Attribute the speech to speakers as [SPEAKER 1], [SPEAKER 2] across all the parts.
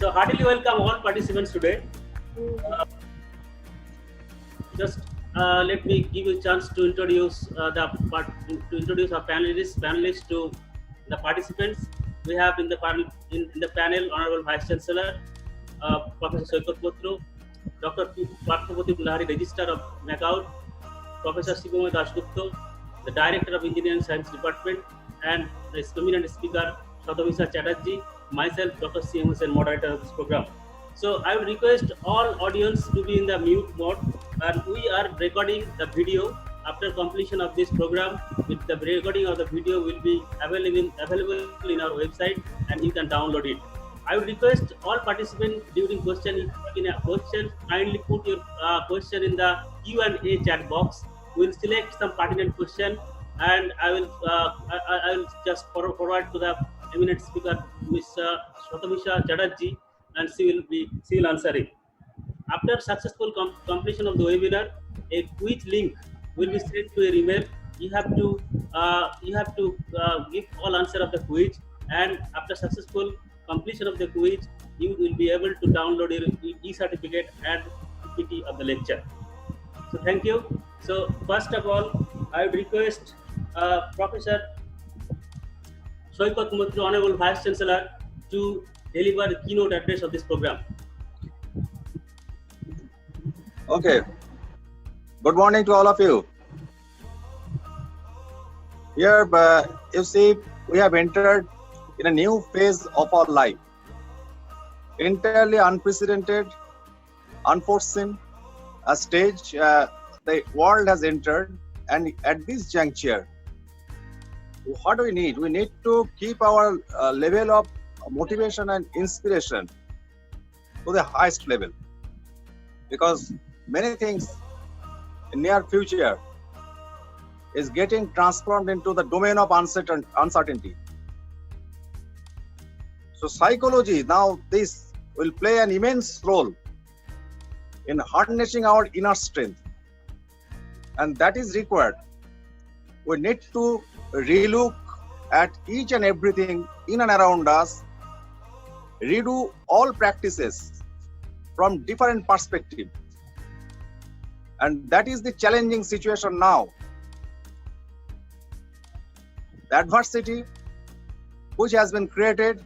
[SPEAKER 1] So heartily welcome all participants today. Just let me give you a chance to introduce our panelists to the participants. We have in the panel Honorable Vice Chancellor Professor Soikat Potro, Dr. Parthopati Lahari, Registrar of MAKAUT, Professor Shibamay Dasgupta, the Director of Engineering Science Department, and the eminent speaker Shatomisha Chatterjee, myself, Dr. C.M. Hussain, moderator of this program. So I would request all audience to be in the mute mode, and we are recording the video. After completion of this program, with the recording of the video will be available in our website, and you can download it. I would request all participants during question, kindly put your question in the Q&A chat box. We'll select some pertinent question, and I will just forward to the eminent speaker, Ms. Shatomisha Chatterjee, and she will answer it. After successful completion of the webinar, a quick link will be sent to your email. You have to give all answer of the quiz, and after successful completion of the quiz, you will be able to download your e-certificate and PPT of the lecture. So thank you. So first of all, I would request Professor Soikat Potro, Honorable Vice Chancellor, to deliver the keynote address of this program.
[SPEAKER 2] Okay. Good morning to all of you. Here, you see, we have entered in a new phase of our life. Entirely unprecedented, unforeseen, a stage the world has entered, and at this juncture, what do we need? We need to keep our level of motivation and inspiration to the highest level, because many things in near future is getting transformed into the domain of uncertainty. So psychology, now this will play an immense role in harnessing our inner strength, and that is required. We need to relook at each and everything in and around us, redo all practices from different perspectives. And that is the challenging situation now. The adversity which has been created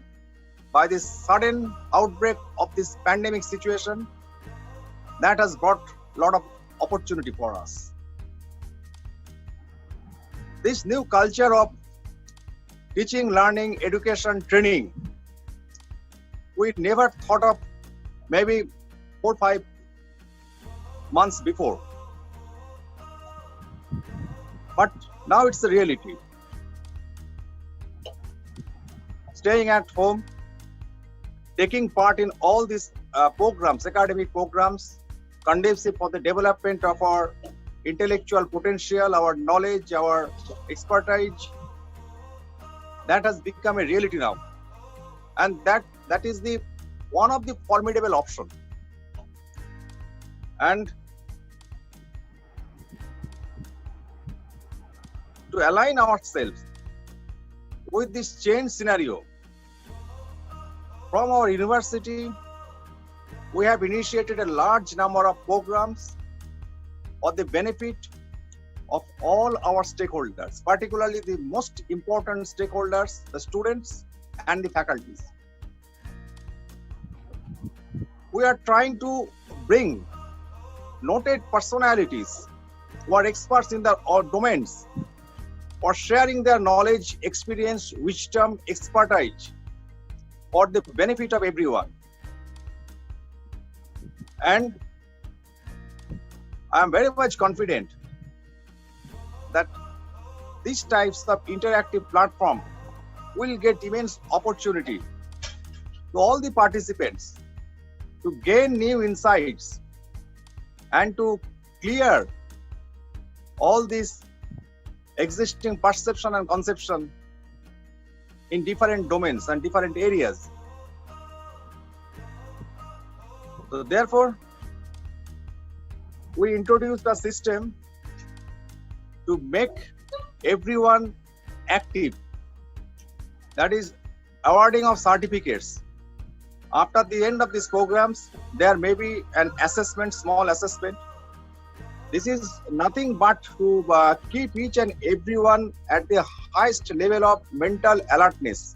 [SPEAKER 2] by this sudden outbreak of this pandemic situation, that has brought a lot of opportunity for us. This new culture of teaching, learning, education, training, we never thought of maybe 4 or 5 months before. But now it's a reality. Staying at home, taking part in all these programs, academic programs, conducive for the development of our intellectual potential, our knowledge, our expertise, that has become a reality now. And that is the one of the formidable options. And to align ourselves with this change scenario, from our university, we have initiated a large number of programs for the benefit of all our stakeholders, particularly the most important stakeholders, the students and the faculties. We are trying to bring noted personalities who are experts in their domains for sharing their knowledge, experience, wisdom, expertise for the benefit of everyone. And I am very much confident that these types of interactive platform will get immense opportunity to all the participants to gain new insights and to clear all these existing perception and conception in different domains and different areas. So therefore, we introduced a system to make everyone active. That is awarding of certificates After the end of these programs, there may be an assessment, small assessment. This is nothing but to keep each and everyone at the highest level of mental alertness,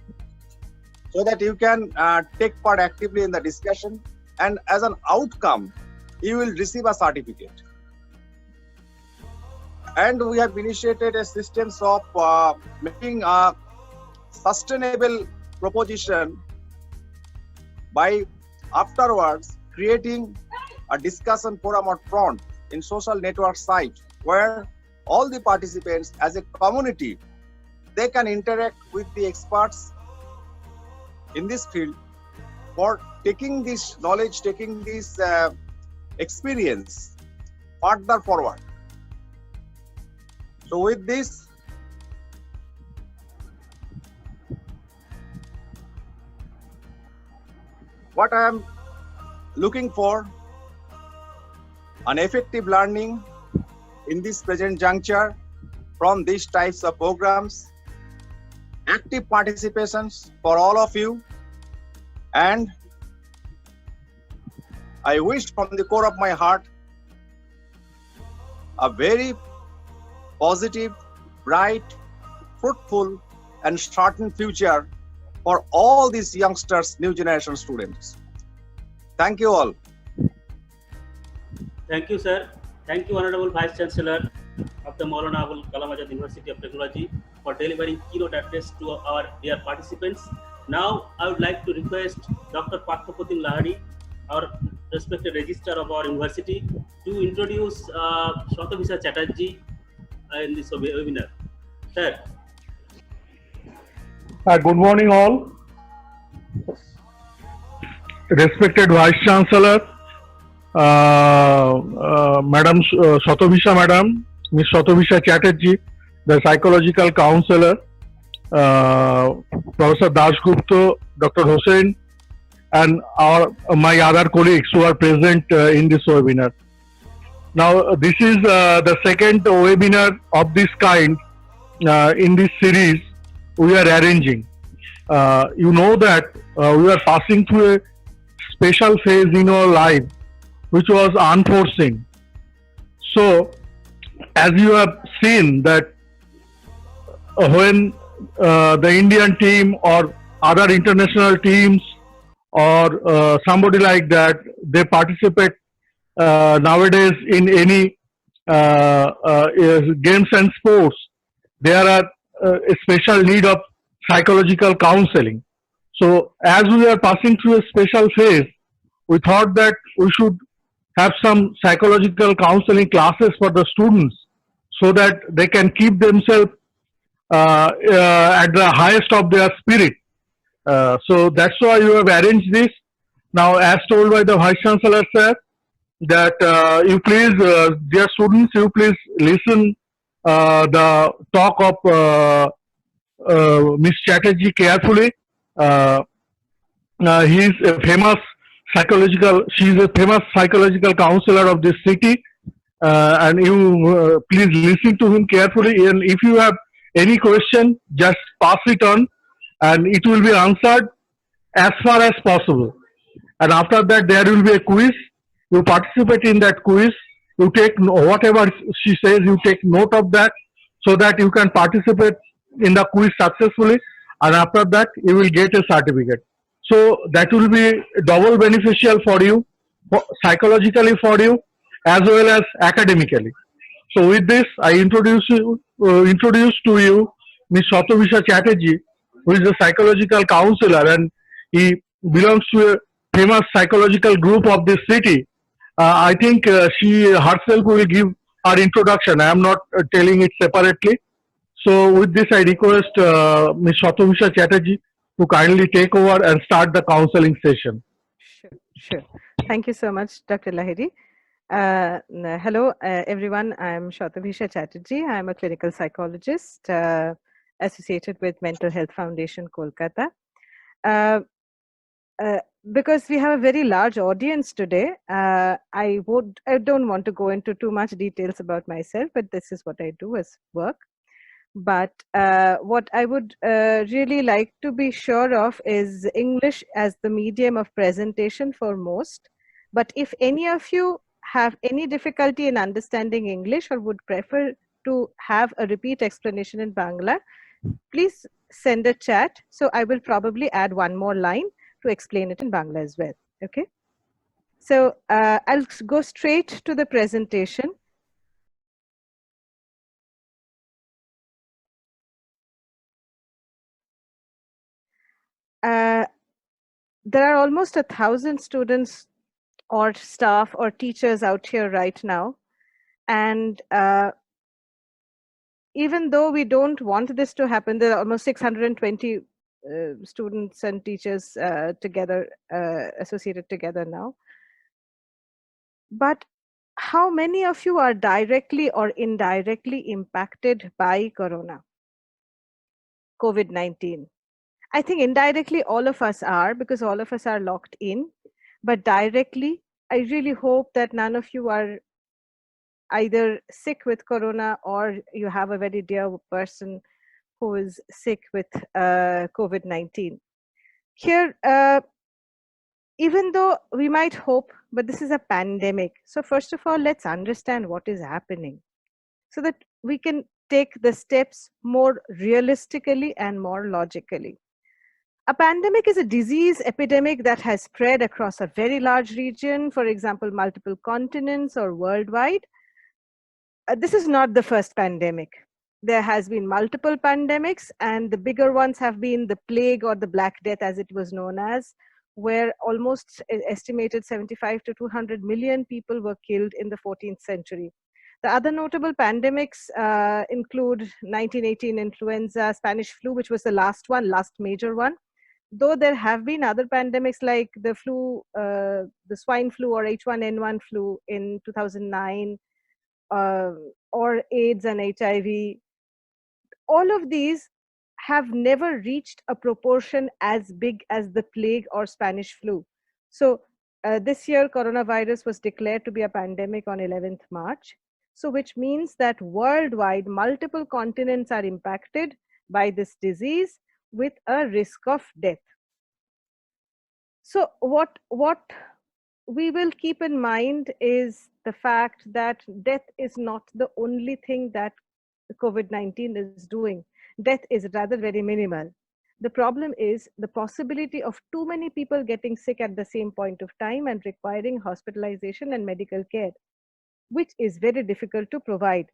[SPEAKER 2] so that you can take part actively in the discussion, and as an outcome, you will receive a certificate. And we have initiated a system of making a sustainable proposition by afterwards creating a discussion forum or front in social network site where all the participants as a community, they can interact with the experts in this field for taking this knowledge, taking this experience further forward. So with this, what I am looking for, an effective learning in this present juncture from these types of programs, active participations for all of you, and I wish from the core of my heart a very positive, bright, fruitful, and certain future for all these youngsters, new generation students. Thank you all.
[SPEAKER 1] Thank you, sir. Thank you, Honorable Vice Chancellor of the Maulana Abul Kalam Azad University of Technology, for delivering keynote address to our dear participants. Now, I would like to request Dr. Parthapotim Lahari, our respected registrar of our university, to introduce Shratavisa Chatterjee in this webinar. Sir.
[SPEAKER 3] Good morning all. Respected Vice Chancellor, Madam Shratavisa Madam, Ms. Shratavisa Chatterjee, the Psychological Counselor, Professor Dasgupta, Dr. Hossain, and my other colleagues who are present in this webinar. Now, this is the second webinar of this kind in this series we are arranging. You know that we are passing through a special phase in our life, which was unforeseen. So, as you have seen that when the Indian team or other international teams or somebody like that, they participate nowadays in any games and sports, there are a special need of psychological counseling. So as we are passing through a special phase, we thought that we should have some psychological counseling classes for the students so that they can keep themselves at the highest of their spirit. So that's why you have arranged this. Now, as told by the Vice Chancellor, sir, that you please, dear students, you please listen the talk of Ms. Chatterjee carefully. He is a famous she is a famous psychological counselor of this city, and you please listen to him carefully. And if you have any question, just pass it on, and it will be answered as far as possible. And after that, there will be a quiz. You participate in that quiz. You take whatever she says. You take note of that, so that you can participate in the quiz successfully. And after that, you will get a certificate. So that will be double beneficial for you, psychologically for you, as well as academically. So with this, I introduce to you Ms. Shratavisa Chatterjee, who is a psychological counselor, and he belongs to a famous psychological group of this city. I think she herself will give her introduction. I am not telling it separately. So with this, I request Ms. Shratavisa Chatterjee to kindly take over and start the counseling session.
[SPEAKER 4] Sure. Thank you so much, Dr. Lahiri. Hello, everyone. I'm Shratavisa Chatterjee. I'm a clinical psychologist associated with Mental Health Foundation, Kolkata. Because we have a very large audience today, I don't want to go into too much details about myself, but this is what I do as work. But what I would really like to be sure of is English as the medium of presentation for most. But if any of you have any difficulty in understanding English or would prefer to have a repeat explanation in Bangla, please send a chat. So I will probably add one more line to explain it in Bangla as well. Okay. So I'll go straight to the presentation. There are almost 1,000 students or staff or teachers out here right now. And even though we don't want this to happen, there are almost 620 students and teachers together, associated together now. But how many of you are directly or indirectly impacted by Corona, COVID-19? I think indirectly all of us are, because all of us are locked in. But directly, I really hope that none of you are either sick with Corona or you have a very dear person who is sick with COVID-19. Here, even though we might hope, but this is a pandemic. So first of all, let's understand what is happening so that we can take the steps more realistically and more logically. A pandemic is a disease epidemic that has spread across a very large region, for example, multiple continents or worldwide. This is not the first pandemic. There has been multiple pandemics, and the bigger ones have been the plague or the Black Death, as it was known as, where almost estimated 75 to 200 million people were killed in the 14th century. The other notable pandemics include 1918 influenza, Spanish flu, which was the last major one. Though there have been other pandemics like the flu, the swine flu or H1N1 flu in 2009, or AIDS and HIV, all of these have never reached a proportion as big as the plague or Spanish flu. So this year, coronavirus was declared to be a pandemic on 11th March. So which means that worldwide, multiple continents are impacted by this disease with a risk of death. So what we will keep in mind is the fact that death is not the only thing that COVID-19 is doing. Death is rather very minimal. The problem is the possibility of too many people getting sick at the same point of time and requiring hospitalization and medical care, which is very difficult to provide.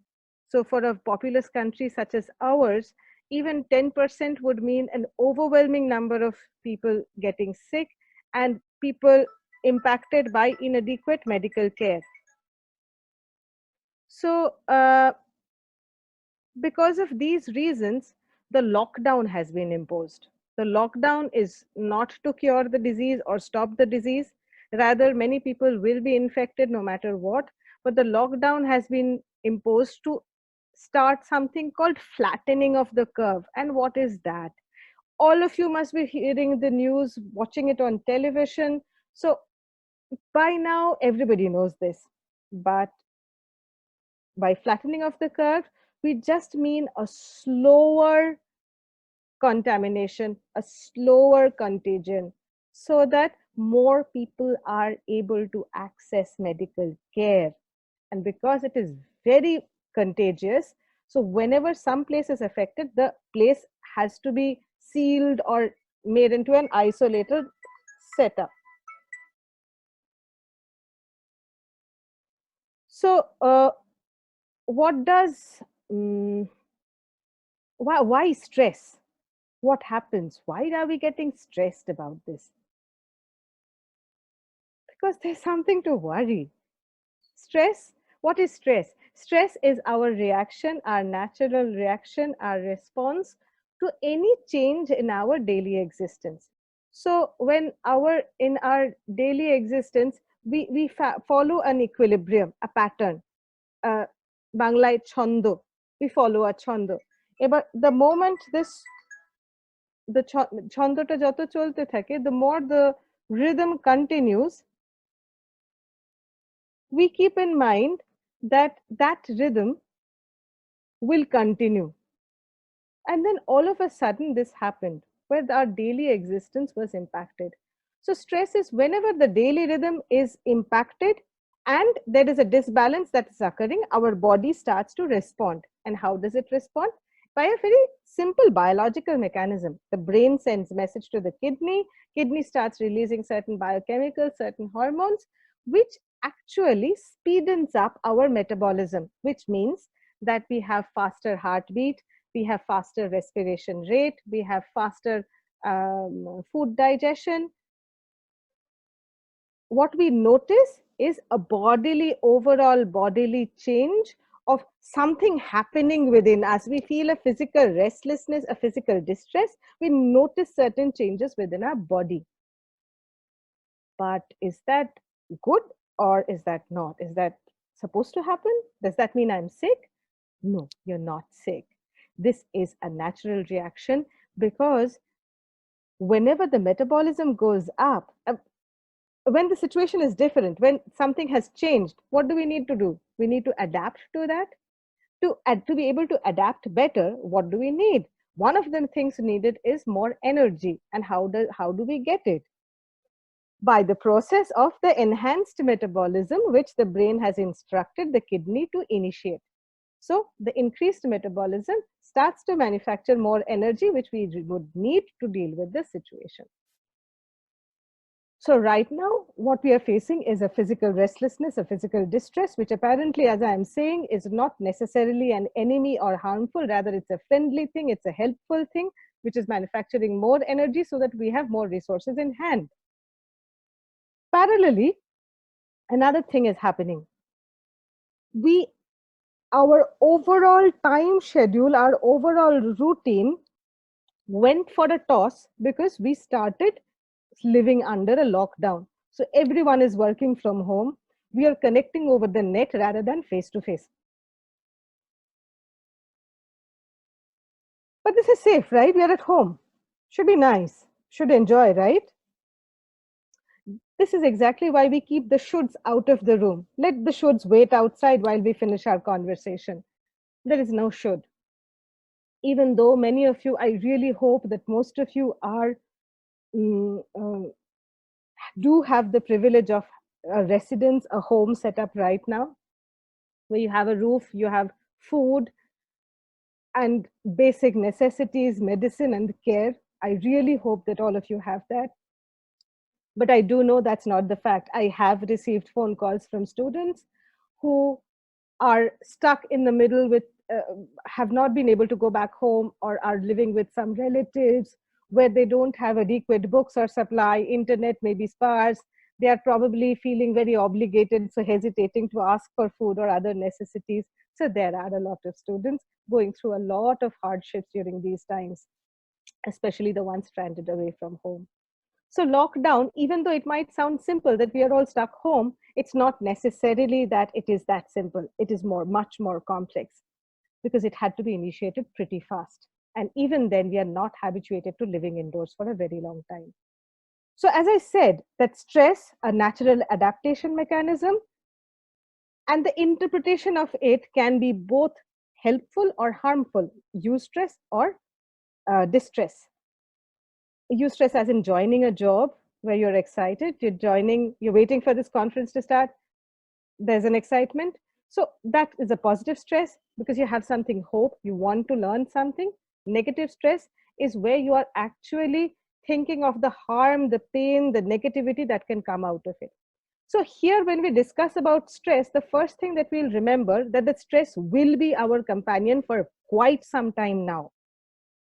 [SPEAKER 4] So for a populous country such as ours, even 10% would mean an overwhelming number of people getting sick and people impacted by inadequate medical care. So because of these reasons, the lockdown has been imposed. The lockdown is not to cure the disease or stop the disease. Rather, many people will be infected no matter what. But the lockdown has been imposed to start something called flattening of the curve. And what is that? All of you must be hearing the news, watching it on television. So by now, everybody knows this. But by flattening of the curve, we just mean a slower contamination, a slower contagion, so that more people are able to access medical care. And because it is very contagious, so whenever some place is affected, the place has to be sealed or made into an isolated setup. So what does why stress? What happens? Why are we getting stressed about this? Because there's something to worry. Stress, what is stress? Stress is our reaction, our natural reaction, our response to any change in our daily existence. So when in our daily existence, we follow an equilibrium, a pattern. Banglaয় ছন্দ, we follow a ছন্দ. But the moment the ছন্দটা যত চলতে থাকে, the more the rhythm continues, we keep in mind that that rhythm will continue. And then all of a sudden this happened where our daily existence was impacted. So stress is whenever the daily rhythm is impacted and there is a disbalance that is occurring, our body starts to respond. And how does it respond? By a very simple biological mechanism. The brain sends message to the kidney starts releasing certain biochemicals, certain hormones, which actually speeds up our metabolism, which means that we have faster heartbeat, we have faster respiration rate, we have faster food digestion. What we notice is a overall bodily change of something happening within us. We feel a physical restlessness, a physical distress. We notice certain changes within our body. But is that good or is that not? Is that supposed to happen? Does that mean I'm sick? No, you're not sick. This is a natural reaction because whenever the metabolism goes up, when the situation is different, when something has changed, what do we need to do? We need to adapt to that. To be able to adapt better, what do we need? One of the things needed is more energy. And how do we get it? By the process of the enhanced metabolism, which the brain has instructed the kidney to initiate. So the increased metabolism starts to manufacture more energy, which we would need to deal with this situation. So right now, what we are facing is a physical restlessness, a physical distress, which apparently, as I am saying, is not necessarily an enemy or harmful. Rather, it's a friendly thing. It's a helpful thing, which is manufacturing more energy so that we have more resources in hand. Parallelly, another thing is happening. Our overall time schedule, our overall routine went for a toss because we started living under a lockdown. So everyone is working from home. We are connecting over the net rather than face to face. But this is safe, right? We are at home. Should be nice. Should enjoy, right? This is exactly why we keep the shoulds out of the room. Let the shoulds wait outside while we finish our conversation. There is no should. Even though many of you, I really hope that most of you are do have the privilege of a residence, a home set up right now, where you have a roof, you have food, and basic necessities, medicine and care. I really hope that all of you have that. But I do know that's not the fact. I have received phone calls from students who are stuck in the middle with, have not been able to go back home or are living with some relatives where they don't have adequate books or supply, internet may be sparse. They are probably feeling very obligated, so hesitating to ask for food or other necessities. So there are a lot of students going through a lot of hardships during these times, especially the ones stranded away from home. So lockdown, even though it might sound simple that we are all stuck home, it's not necessarily that it is that simple. It is much more complex because it had to be initiated pretty fast. And even then, we are not habituated to living indoors for a very long time. So as I said, that stress, a natural adaptation mechanism, and the interpretation of it can be both helpful or harmful, eustress or distress. Eustress as in joining a job where you're excited, you're waiting for this conference to start, there's an excitement. So that is a positive stress because you have something hope, you want to learn something. Negative stress is where you are actually thinking of the harm, the pain, the negativity that can come out of it. So here, when we discuss about stress, the first thing that we'll remember that the stress will be our companion for quite some time now.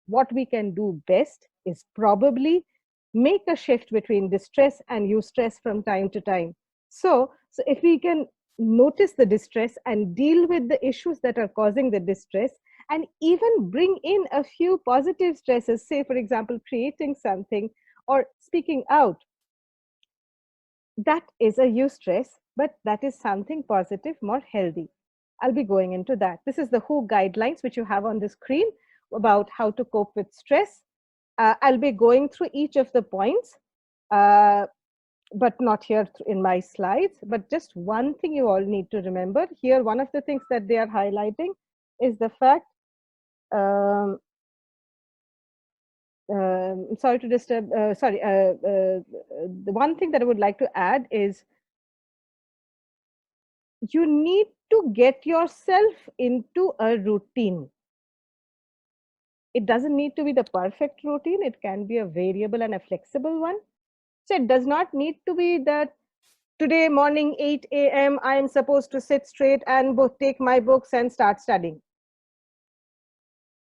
[SPEAKER 4] What we can do best is probably make a shift between distress and eustress from time to time. So if we can notice the distress and deal with the issues that are causing the distress, and even bring in a few positive stresses, say, for example, creating something or speaking out, that is a eustress, but that is something positive, more healthy. I'll be going into that. This is the WHO guidelines, which you have on the screen about how to cope with stress. I'll be going through each of the points, but not here in my slides. But just one thing you all need to remember here, one of the things that they are highlighting is the fact sorry to disturb. The one thing that I would like to add is you need to get yourself into a routine. It doesn't need to be the perfect routine. It can be a variable and a flexible one. So it does not need to be that today morning 8 a.m. I am supposed to sit straight and take my books and start studying.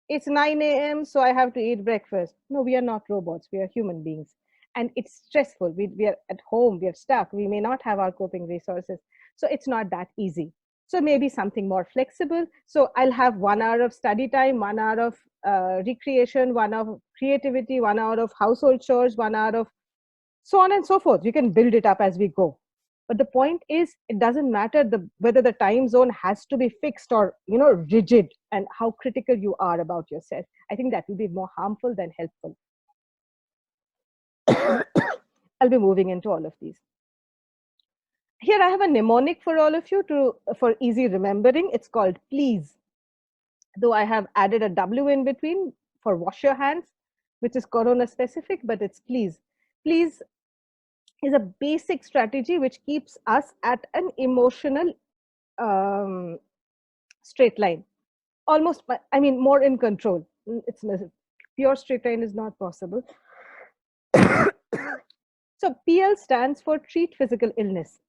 [SPEAKER 4] It's 9 a.m. so I have to eat breakfast. No, we are not robots. We are human beings. And it's stressful. We are at home. We are stuck. We may not have our coping resources. So it's not that easy. So maybe something more flexible. So I'll have 1 hour of study time, 1 hour of recreation, 1 hour of creativity, 1 hour of household chores, 1 hour of so on and so forth. You can build it up as we go. But the point is, it doesn't matter whether the time zone has to be fixed or rigid, and how critical you are about yourself. I think that will be more harmful than helpful. I'll be moving into all of these. Here I have a mnemonic for all of you for easy remembering. It's called please. Though I have added a W in between for wash your hands, which is corona specific, but it's please. Please is a basic strategy which keeps us at an emotional straight line. Almost, I mean, more in control. It's pure straight line is not possible. So PL stands for treat physical illness.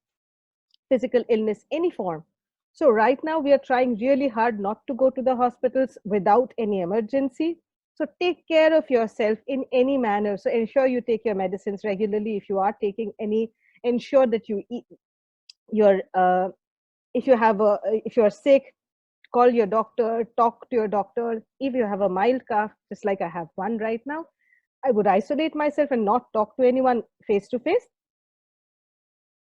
[SPEAKER 4] Physical illness, any form. So right now we are trying really hard not to go to the hospitals without any emergency. So take care of yourself in any manner. So ensure you take your medicines regularly. If you are taking any, ensure that you eat if you are sick, call your doctor, talk to your doctor. If you have a mild cough, just like I have one right now, I would isolate myself and not talk to anyone face to face.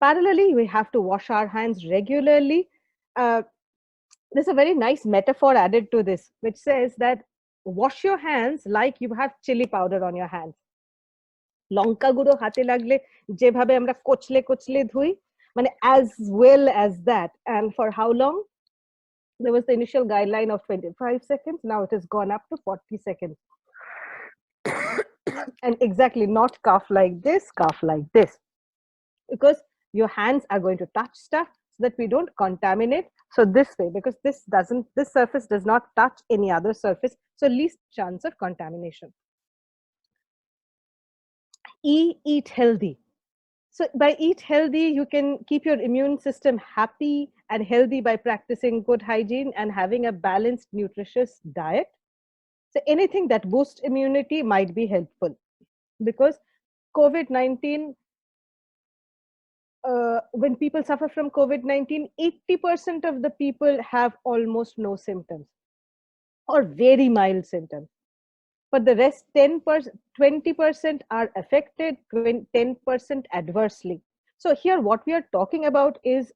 [SPEAKER 4] Parallelly, we have to wash our hands regularly. There's a very nice metaphor added to this, which says that wash your hands like you have chili powder on your hands. লঙ্কা গুঁড়ো হাতে লাগলে যেভাবে আমরা কোচলে কোচলে ধুই, মানে as well as that. And for how long? There was the initial guideline of 25 seconds. Now it has gone up to 40 seconds. And exactly, not cough like this, cough like this. Because your hands are going to touch stuff so that we don't contaminate. So this way, because this surface does not touch any other surface. So least chance of contamination. Eat healthy. So by eat healthy, you can keep your immune system happy and healthy by practicing good hygiene and having a balanced, nutritious diet. So anything that boosts immunity might be helpful, because COVID-19, when people suffer from COVID-19, 80% of the people have almost no symptoms or very mild symptoms. But the rest 20% are affected, 10% adversely. So here what we are talking about is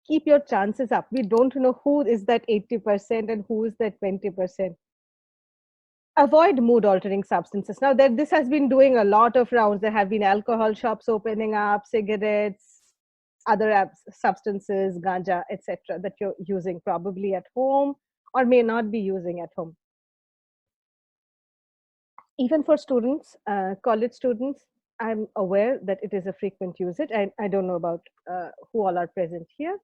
[SPEAKER 4] keep your chances up. We don't know who is that 80% and who is that 20%. Avoid mood altering substances. Now this has been doing a lot of rounds. There have been alcohol shops opening up, cigarettes, other substances, ganja, etc., that you're using probably at home or may not be using at home. Even for students, college students, I'm aware that it is a frequent usage. I don't know about who all are present here,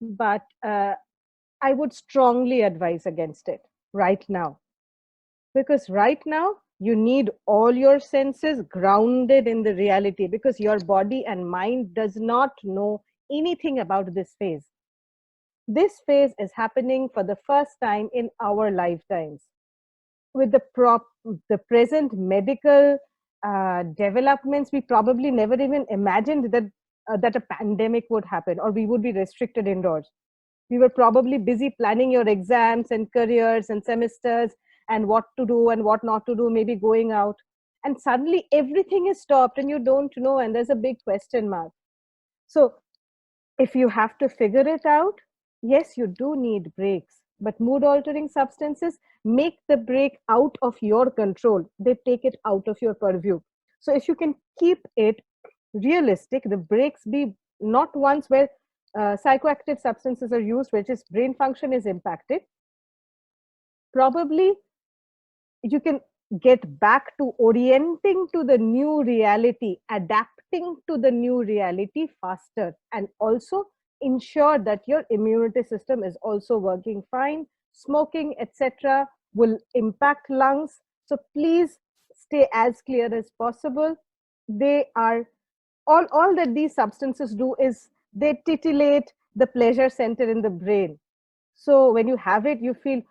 [SPEAKER 4] but I would strongly advise against it right now. Because right now, you need all your senses grounded in the reality, because your body and mind does not know anything about this phase. This phase is happening for the first time in our lifetimes. With the present medical developments, we probably never even imagined that a pandemic would happen or we would be restricted indoors. We were probably busy planning your exams and careers and semesters and what to do and what not to do, maybe going out. And suddenly everything is stopped and you don't know, and there's a big question mark. So if you have to figure it out, yes, you do need breaks. But mood altering substances make the break out of your control. They take it out of your purview. So if you can keep it realistic, the breaks be not ones where psychoactive substances are used, which is brain function is impacted. Probably you can get back to orienting to the new reality, adapting to the new reality faster, and also ensure that your immunity system is also working fine. Smoking, etc., will impact lungs. So please stay as clear as possible. They are all that these substances do is they titillate the pleasure center in the brain. So when you have it, you feel,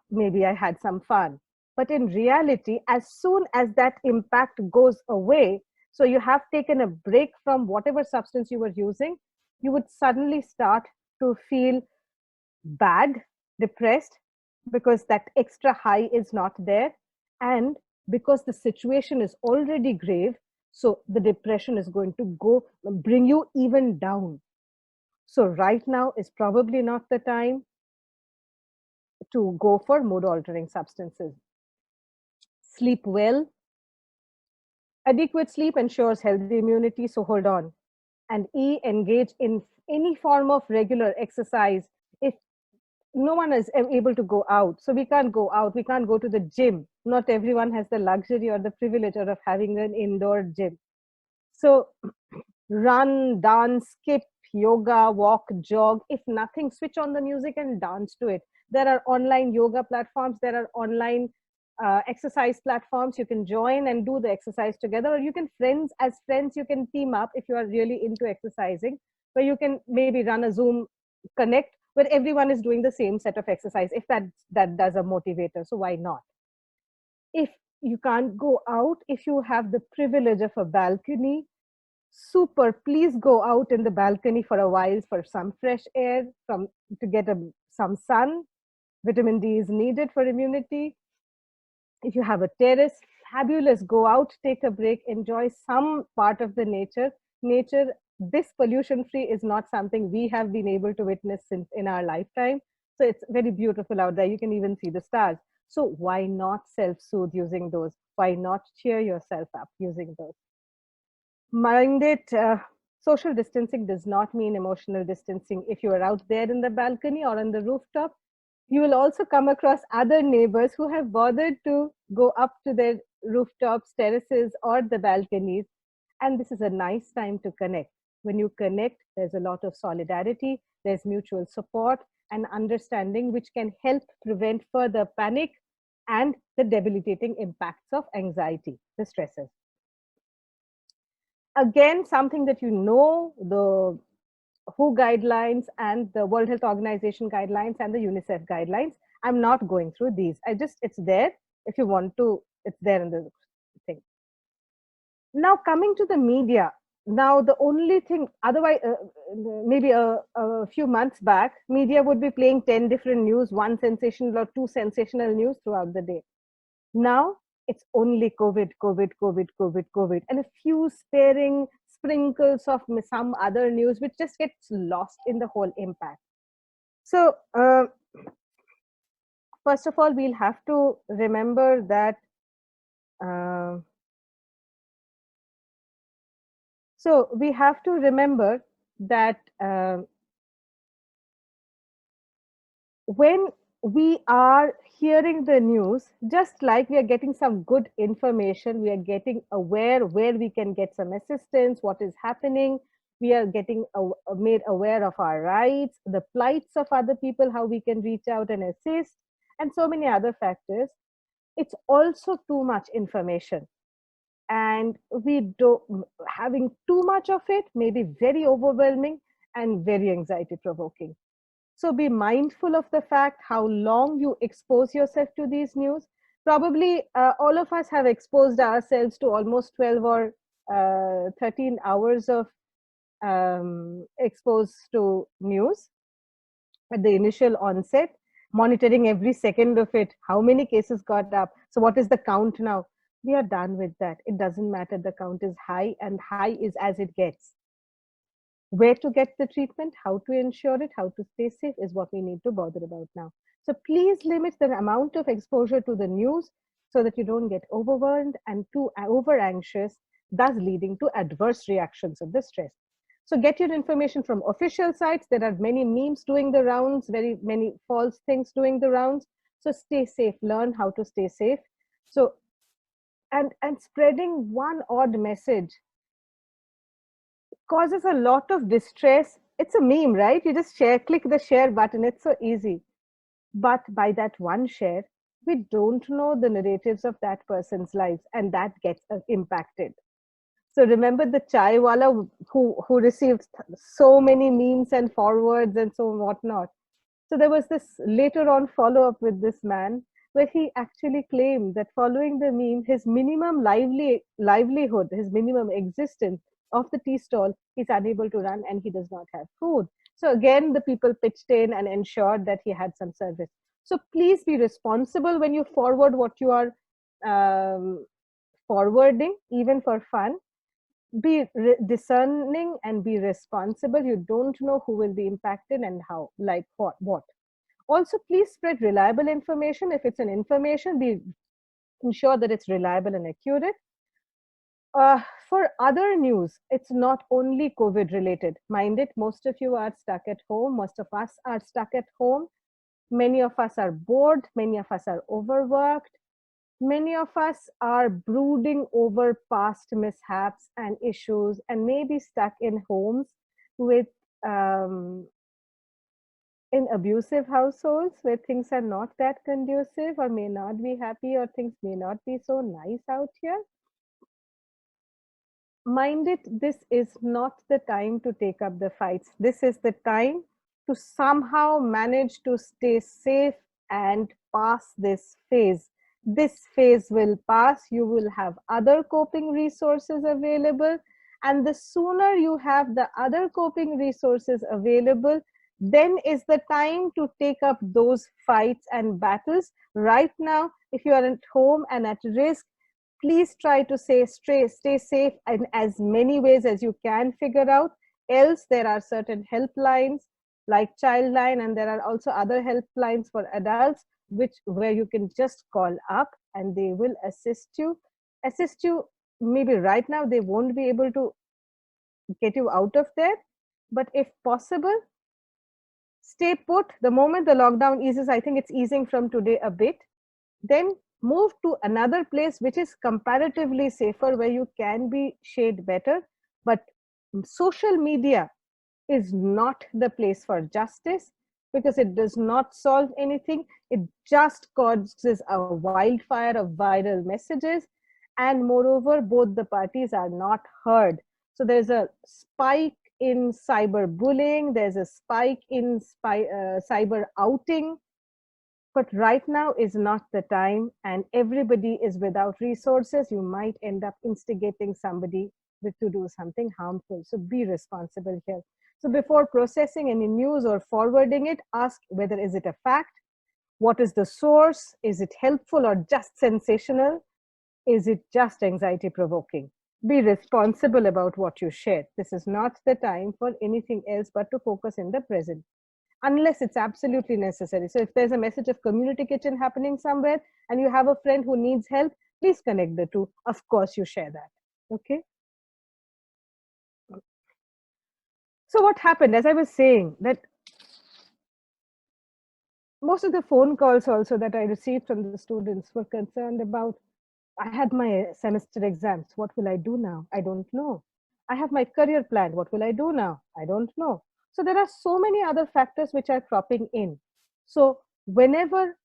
[SPEAKER 4] maybe I had some fun. But in reality, as soon as that impact goes away, so you have taken a break from whatever substance you were using, you would suddenly start to feel bad, depressed, because that extra high is not there. And because the situation is already grave, so the depression is going to bring you even down. So right now is probably not the time to go for mood altering substances. Sleep well. Adequate sleep ensures healthy immunity, so hold on. And engage in any form of regular exercise. If no one is able to go out, so we can't go out, we can't go to the gym. Not everyone has the luxury or the privilege of having an indoor gym. So run, dance, skip, yoga, walk, jog. If nothing, switch on the music and dance to it. There are online yoga platforms, there are online exercise platforms. You can join and do the exercise together, or you can as friends, you can team up if you are really into exercising, where you can maybe run a Zoom connect where everyone is doing the same set of exercise, if that does a motivator. So why not? If you can't go out, if you have the privilege of a balcony, super, please go out in the balcony for a while for some fresh air, to get some sun. Vitamin D is needed for immunity. If you have a terrace, fabulous, go out, take a break, enjoy some part of the nature. This pollution free is not something we have been able to witness in our lifetime. So it's very beautiful out there. You can even see the stars. So why not self-soothe using those? Why not cheer yourself up using those? Mind it, social distancing does not mean emotional distancing. If you are out there in the balcony or on the rooftop, you will also come across other neighbors who have bothered to go up to their rooftops, terraces, or the balconies. And this is a nice time to connect. When you connect, there's a lot of solidarity, there's mutual support and understanding, which can help prevent further panic and the debilitating impacts of anxiety, the stresses. Again, something that you know, the WHO guidelines and the World Health Organization guidelines and the UNICEF guidelines. I'm not going through these. It's there. If you want to, it's there in the thing. Now coming to the media. Now the only thing, otherwise, maybe a few months back, media would be playing 10 different news, one sensational or two sensational news throughout the day. Now it's only COVID, COVID, COVID, COVID, COVID, and a few sparing sprinkles of some other news, which just gets lost in the whole impact. So first of all, we'll have to remember that so we have to remember that when we are hearing the news, just like we are getting some good information, we are getting aware where we can get some assistance, what is happening, we are getting made aware of our rights, the plights of other people, how we can reach out and assist, and so many other factors. It's also too much information, and having too much of it may be very overwhelming and very anxiety provoking. So be mindful of the fact how long you expose yourself to these news. Probably all of us have exposed ourselves to almost 12 or 13 hours of exposed to news at the initial onset, monitoring every second of it, how many cases got up. So what is the count now? We are done with that. It doesn't matter. The count is high, and high is as it gets. Where to get the treatment, how to ensure it, how to stay safe is what we need to bother about now. So please limit the amount of exposure to the news so that you don't get overwhelmed and too over anxious, thus leading to adverse reactions of the stress. So get your information from official sites. There are many memes doing the rounds, very many false things doing the rounds. So stay safe, learn how to stay safe. So, and spreading one odd message causes a lot of distress. It's a meme, right? You just share, click the share button. It's so easy. But by that one share, we don't know the narratives of that person's lives, and that gets impacted. So remember the chai wala who received so many memes and forwards and so whatnot. So there was this later on follow up with this man where he actually claimed that following the meme, his minimum livelihood, his minimum existence of the tea stall, he's unable to run and he does not have food. So again, the people pitched in and ensured that he had some service. So please be responsible when you forward what you are forwarding, even for fun. Be discerning and be responsible. You don't know who will be impacted and how, like what. Also, please spread reliable information. If it's an information, be ensure that it's reliable and accurate. For other news, it's not only COVID related. Mind it, most of you are stuck at home. Most of us are stuck at home. Many of us are bored. Many of us are overworked. Many of us are brooding over past mishaps and issues and maybe stuck in homes with in abusive households where things are not that conducive or may not be happy or things may not be so nice out here. Mind it, this is not the time to take up the fights. This is the time to somehow manage to stay safe and pass this phase. This phase will pass. You will have other coping resources available. And the sooner you have the other coping resources available, then is the time to take up those fights and battles. Right now, if you are at home and at risk, please try to stay safe in as many ways as you can figure out. Else, there are certain helplines like Childline, and there are also other helplines for adults, where you can just call up and they will assist you. Maybe right now they won't be able to get you out of there, but if possible, stay put. The moment the lockdown eases, I think it's easing from today a bit, then move to another place which is comparatively safer, where you can be shared better. But social media is not the place for justice, because it does not solve anything. It just causes a wildfire of viral messages, and moreover, both the parties are not heard. So there's a spike in cyberbullying, there's a spike in cyber outing. But right now is not the time, and everybody is without resources. You might end up instigating somebody to do something harmful. So be responsible here. So before processing any news or forwarding it, ask whether is it a fact, what is the source, is it helpful or just sensational, is it just anxiety provoking. Be responsible about what you share. This is not the time for anything else but to focus in the present, unless it's absolutely necessary. So if there's a message of community kitchen happening somewhere and you have a friend who needs help, please connect the two. Of course, you share that. Okay. So what happened, as I was saying, that most of the phone calls also that I received from the students were concerned about, I had my semester exams. What will I do now? I don't know. I have my career plan. What will I do now? I don't know. So there are so many other factors which are cropping in. So whenever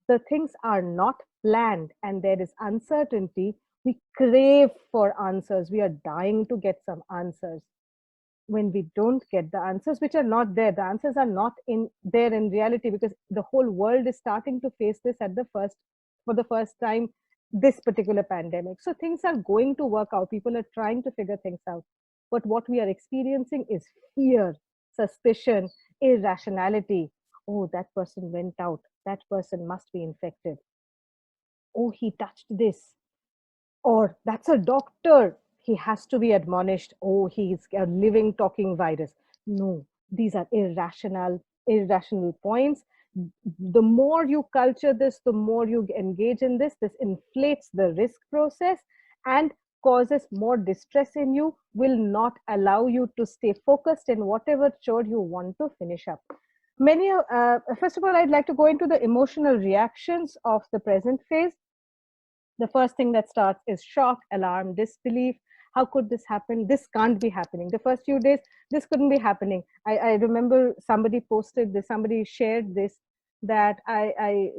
[SPEAKER 4] the things are not planned and there is uncertainty, we crave for answers. We are dying to get some answers. When we don't get the answers, which are not there, the answers are not there in reality, because the whole world is starting to face this for the first time, this particular pandemic. So things are going to work out. People are trying to figure things out. But what we are experiencing is fear, suspicion, irrationality. Oh, that person went out. That person must be infected. Oh, he touched this. Or that's a doctor. He has to be admonished. Oh, he's a living, talking virus. No, these are irrational points. The more you culture this, the more you engage in this inflates the risk process and causes more distress in you, will not allow you to stay focused in whatever chore you want to finish up. First of all, I'd like to go into the emotional reactions of the present phase. The first thing that starts is shock, alarm, disbelief. How could this happen? This can't be happening. The first few days, this couldn't be happening. I remember somebody posted this, somebody shared this, that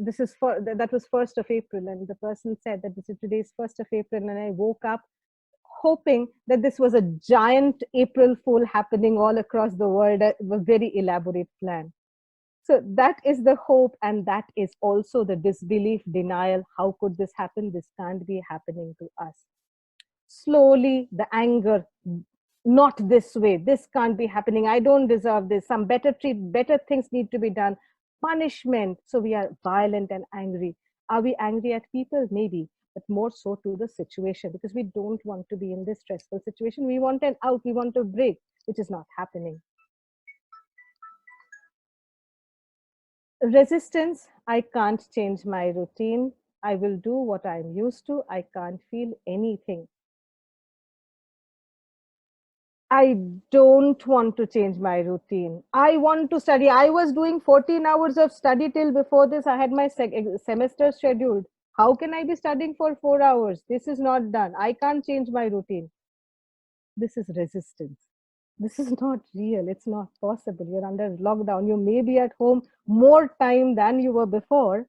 [SPEAKER 4] this is for, that was 1st of April, and the person said that this is today's 1st of April, and I woke up hoping that this was a giant April Fool happening all across the world, a very elaborate plan. So that is the hope, and that is also the disbelief, denial. How could this happen? This can't be happening to us. Slowly, the anger, not this way. This can't be happening. I don't deserve this. Some better things need to be done. Punishment. So we are violent and angry. Are we angry at people? Maybe, but more so to the situation, because we don't want to be in this stressful situation. We want an out. We want a break, which is not happening. Resistance. I can't change my routine. I will do what I'm used to. I can't feel anything. I don't want to change my routine. I want to study. I was doing 14 hours of study till before this. I had my semester scheduled. How can I be studying for 4 hours? This is not done. I can't change my routine. This is resistance. This is not real. It's not possible. You're under lockdown. You may be at home more time than you were before,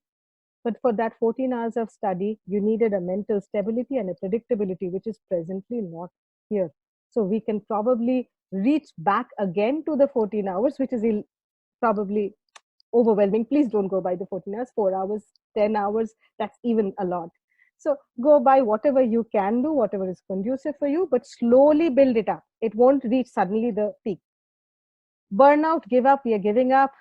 [SPEAKER 4] but for that 14 hours of study, you needed a mental stability and a predictability, which is presently not here. So we can probably reach back again to the 14 hours, which is probably overwhelming. Please don't go by the 14 hours, 4 hours, 10 hours, that's even a lot. So go by whatever you can do, whatever is conducive for you, but slowly build it up. It won't reach suddenly the peak. Burnout, give up, we are giving up.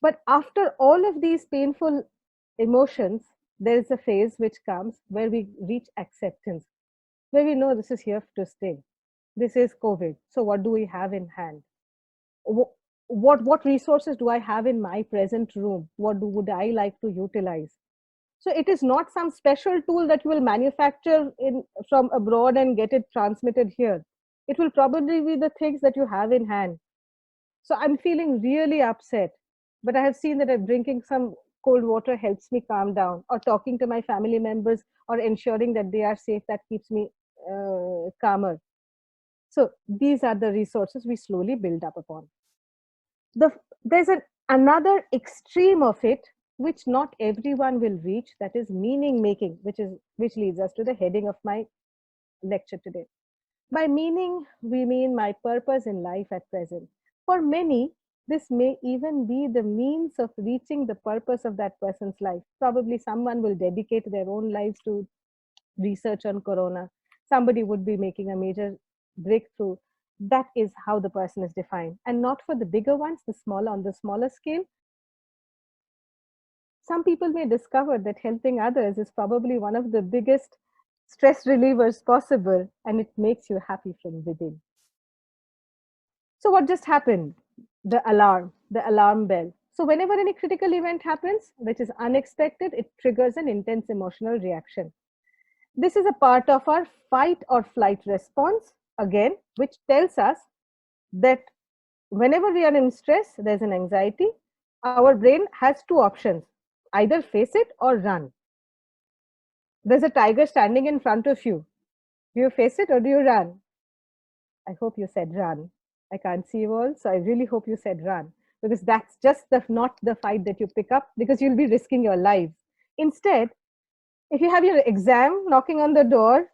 [SPEAKER 4] But after all of these painful emotions, there is a phase which comes where we reach acceptance, where we know this is here to stay. This is COVID. So what do we have in hand? What resources do I have in my present room? What would I like to utilize? So it is not some special tool that you will manufacture from abroad and get it transmitted here. It will probably be the things that you have in hand. So I'm feeling really upset, but I have seen that drinking some cold water helps me calm down, or talking to my family members, or ensuring that they are safe, that keeps me calmer. So these are the resources we slowly build up upon. There's another extreme of it, which not everyone will reach, that is meaning making, which leads us to the heading of my lecture today. By meaning, we mean my purpose in life at present. For many, this may even be the means of reaching the purpose of that person's life. Probably someone will dedicate their own lives to research on corona. Somebody would be making a major breakthrough. That is how the person is defined. And not for the bigger ones, on the smaller scale. Some people may discover that helping others is probably one of the biggest stress relievers possible, and it makes you happy from within. So what just happened? The alarm bell. So whenever any critical event happens, which is unexpected, it triggers an intense emotional reaction. This is a part of our fight or flight response, again, which tells us that whenever we are in stress, there's an anxiety, our brain has two options: either face it or run. There's a tiger standing in front of you. Do you face it or do you run? I hope you said run. I can't see you all, so I really hope you said run, because that's just not the fight that you pick up, because you'll be risking your life. Instead, if you have your exam knocking on the door,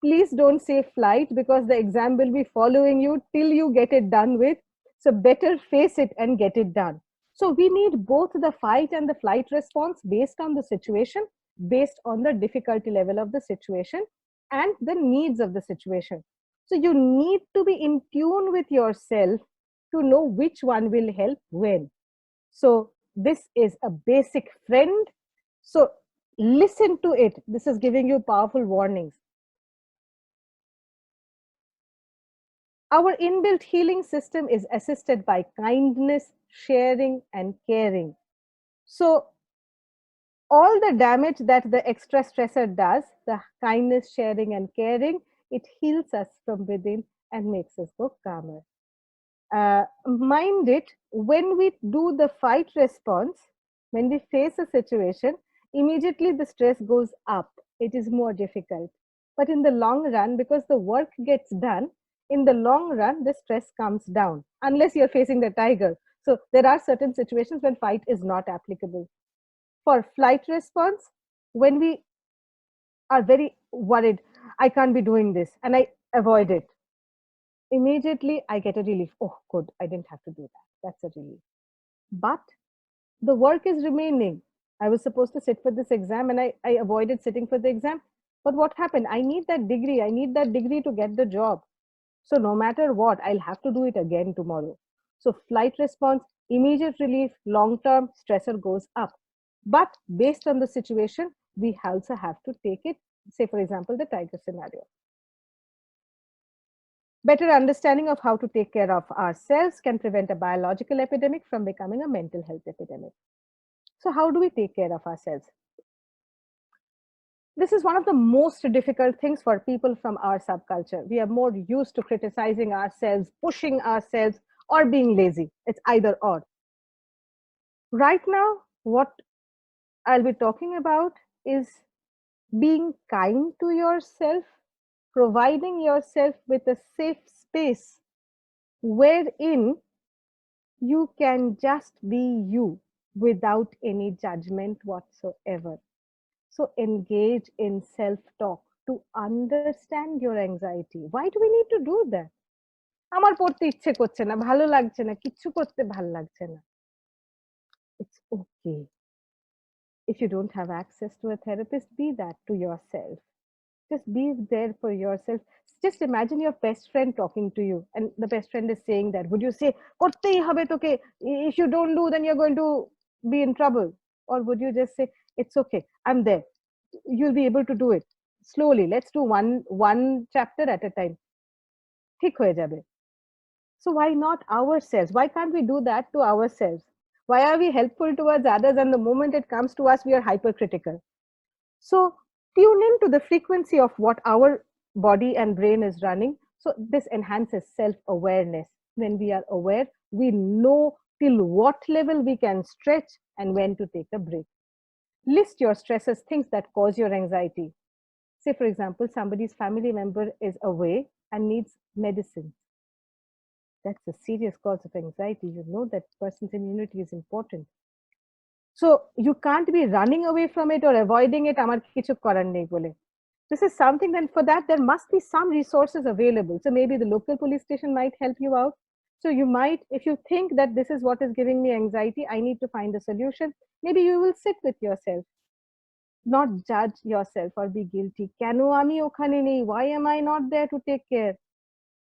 [SPEAKER 4] please don't say flight, because the exam will be following you till you get it done with. So better face it and get it done. So we need both the fight and the flight response based on the situation, based on the difficulty level of the situation and the needs of the situation. So you need to be in tune with yourself to know which one will help when. So this is a basic friend. So listen to it. This is giving you powerful warnings. Our inbuilt healing system is assisted by kindness, sharing, and caring. So all the damage that the extra stressor does, the kindness, sharing, and caring, it heals us from within and makes us go calmer. Mind it, when we do the fight response, when we face a situation, immediately the stress goes up. it is more difficult. But in the long run, because the work gets done, in the long run, the stress comes down, unless you're facing the tiger. So there are certain situations when fight is not applicable. For flight response, when we are very worried, I can't be doing this, and I avoid it, immediately I get a relief. Oh, good, I didn't have to do that. That's a relief. But the work is remaining. I was supposed to sit for this exam and I avoided sitting for the exam. But what happened? I need that degree. I need that degree to get the job. So no matter what, I'll have to do it again tomorrow. So flight response, immediate relief, long-term stressor goes up. But based on the situation, we also have to take it, say for example, the tiger scenario. Better understanding of how to take care of ourselves can prevent a biological epidemic from becoming a mental health epidemic. So how do we take care of ourselves? This is one of the most difficult things for people from our subculture. We are more used to criticizing ourselves, pushing ourselves, or being lazy. It's either or. Right now, what I'll be talking about is being kind to yourself, providing yourself with a safe space wherein you can just be you without any judgment whatsoever. So engage in self-talk to understand your anxiety. Why do we need to do that? আমার পড়তে ইচ্ছে করছে না, ভালো লাগছে না, কিচ্ছু করতে ভালো লাগছে না. It's okay. If you don't have access to a therapist, be that to yourself. Just be there for yourself. Just imagine your best friend talking to you and the best friend is saying that. Would you say, করতেই হবে তোকে, if you don't do, then you're going to be in trouble? Or would you just say, it's okay, I'm there. You'll be able to do it. Slowly, let's do one chapter at a time. ঠিক হয়ে যাবে. So why not ourselves? Why can't we do that to ourselves? Why are we helpful towards others and the moment it comes to us, we are hypercritical? So tune into the frequency of what our body and brain is running. So this enhances self-awareness. When we are aware, we know till what level we can stretch and when to take a break. List your stresses, things that cause your anxiety. Say, for example, somebody's family member is away and needs medicine. That's a serious cause of anxiety. You know that person's immunity is important. So you can't be running away from it or avoiding it. Amar kichu korar nei bole. This is something, then for that, there must be some resources available. So maybe the local police station might help you out. So you might, if you think that this is what is giving me anxiety, I need to find a solution. Maybe you will sit with yourself, not judge yourself or be guilty. Keno ami okhane nei? Why am I not there to take care?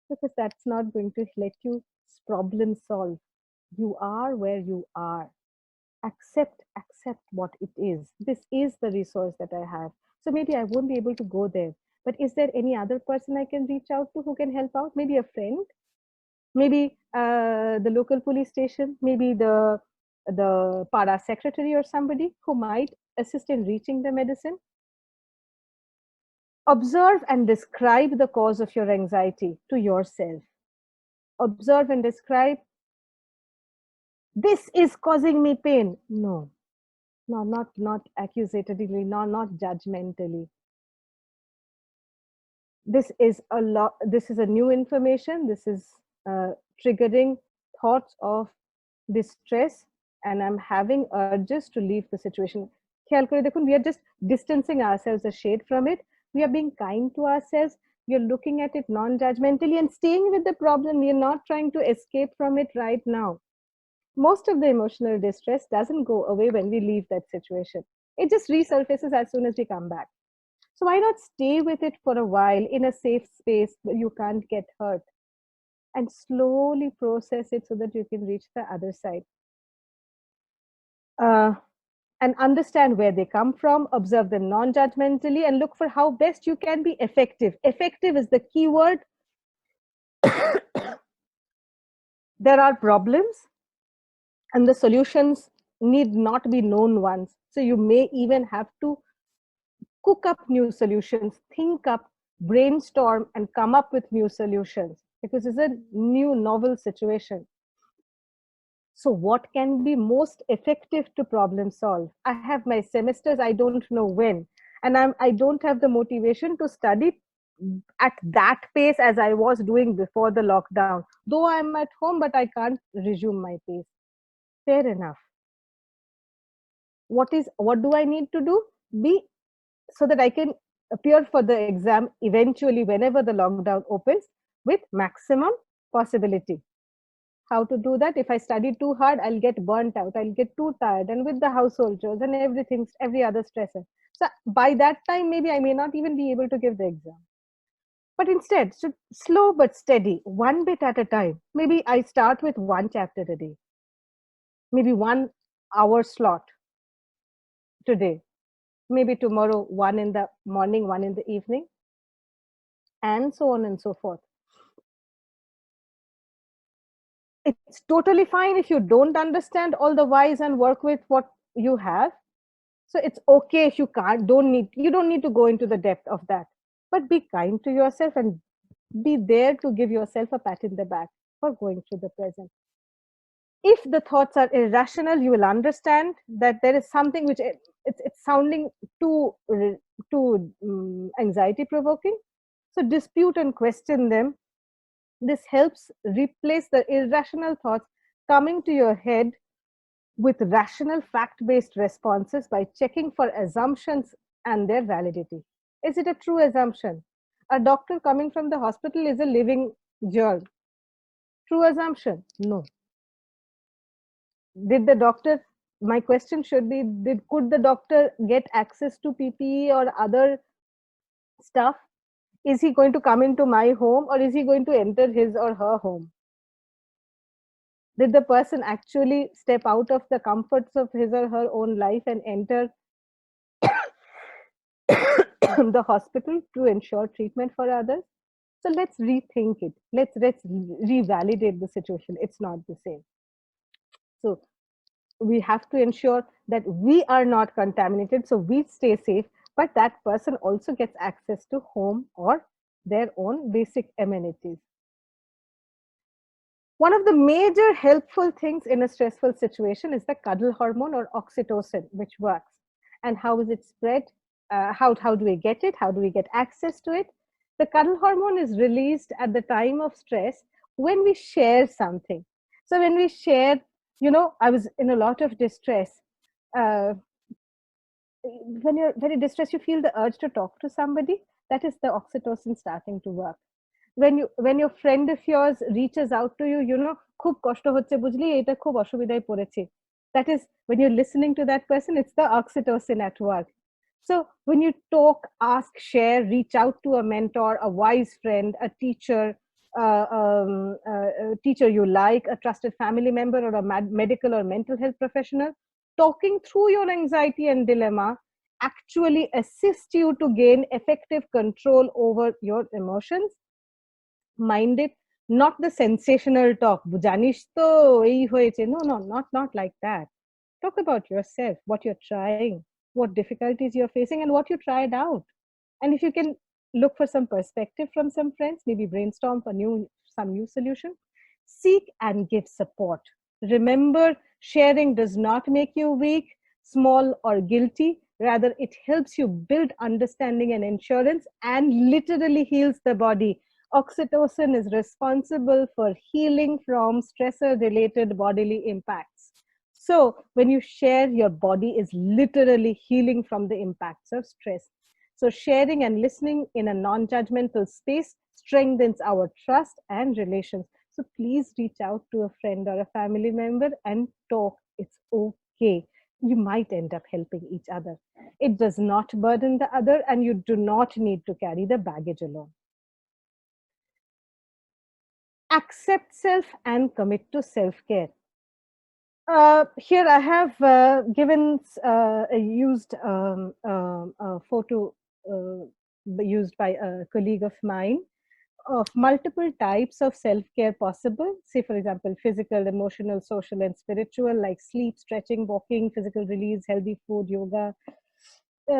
[SPEAKER 4] Because that's not going to let you problem solve. You are where you are. Accept what it is. This is the resource that I have. So maybe I won't be able to go there, but is there any other person I can reach out to who can help out? Maybe a friend, maybe the local police station, maybe the para secretary or somebody who might assist in reaching the medicine. Observe and describe the cause of your anxiety to yourself. Observe and describe, this is causing me pain. No, not accusatively, not judgmentally. This is a new information. This is triggering thoughts of distress, and I'm having urges to leave the situation. We are just distancing ourselves a shade from it. We are being kind to ourselves. We are looking at it non-judgmentally and staying with the problem. We are not trying to escape from it right now. Most of the emotional distress doesn't go away when we leave that situation. It just resurfaces as soon as we come back. So why not stay with it for a while in a safe space where you can't get hurt, and slowly process it so that you can reach the other side. And understand where they come from, observe them non-judgmentally, and look for how best you can be effective. Effective is the key word. There are problems, and the solutions need not be known ones. So you may even have to cook up new solutions, think up, brainstorm, and come up with new solutions, because it's a new novel situation. So what can be most effective to problem solve? I have my semesters, I don't know when. and I don't have the motivation to study at that pace as I was doing before the lockdown. Though I'm at home, but I can't resume my pace. Fair enough. What do I need to do? Be so that I can appear for the exam eventually whenever the lockdown opens with maximum possibility. How to do that? If I study too hard, I'll get burnt out, I'll get too tired, and with the household chores and everything, every other stressor. So by that time, maybe I may not even be able to give the exam. But instead, so slow but steady, one bit at a time. Maybe I start with one chapter a day, maybe 1 hour slot today, maybe tomorrow, one in the morning, one in the evening, and so on and so forth. It's totally fine if you don't understand all the whys and work with what you have. So it's okay if you you don't need to go into the depth of that. But be kind to yourself and be there to give yourself a pat in the back for going through the present. If the thoughts are irrational, you will understand that there is something which it's sounding too anxiety provoking. So dispute and question them. This helps replace the irrational thoughts coming to your head with rational fact-based responses by checking for assumptions and their validity. Is it a true assumption? A doctor coming from the hospital is a living germ. True assumption? No. Did the doctor, my question should be, could the doctor get access to PPE or other stuff? Is he going to come into my home, or is he going to enter his or her home? Did the person actually step out of the comforts of his or her own life and enter the hospital to ensure treatment for others? So let's rethink it. Let's revalidate the situation. It's not the same. So we have to ensure that we are not contaminated, so we stay safe, but that person also gets access to home or their own basic amenities. One of the major helpful things in a stressful situation is the cuddle hormone, or oxytocin, which works. And how is it spread? How do we get it? How do we get access to it? The cuddle hormone is released at the time of stress when we share something. So when we share, I was in a lot of distress. When you're very distressed, you feel the urge to talk to somebody. That is the oxytocin starting to work. When your friend of yours reaches out to you, খুব কষ্ট হচ্ছে বুঝলি, এটা খুব অসুবিধায় পড়েছি. That is when you're listening to that person, it's the oxytocin at work. So when you talk, ask, share, reach out to a mentor, a wise friend, a teacher, a teacher you like, a trusted family member, or a medical or mental health professional, talking through your anxiety and dilemma actually assists you to gain effective control over your emotions. Mind it, not the sensational talk. জানিস তো এই হয়েছে. No, not like that. Talk about yourself, what you're trying, what difficulties you're facing, and what you tried out. And if you can look for some perspective from some friends, maybe brainstorm for some new solution. Seek and give support. Remember, sharing does not make you weak, small, or guilty. Rather, it helps you build understanding and insurance, and literally heals the body. Oxytocin is responsible for healing from stressor-related bodily impacts. So when you share, your body is literally healing from the impacts of stress. So sharing and listening in a non-judgmental space strengthens our trust and relations. So please reach out to a friend or a family member and talk. It's okay. You might end up helping each other. It does not burden the other, and you do not need to carry the baggage alone. Accept self and commit to self-care. Here I have used a photo used by a colleague of mine of multiple types of self-care possible. Say, for example, physical, emotional, social, and spiritual, like sleep, stretching, walking, physical release, healthy food, yoga,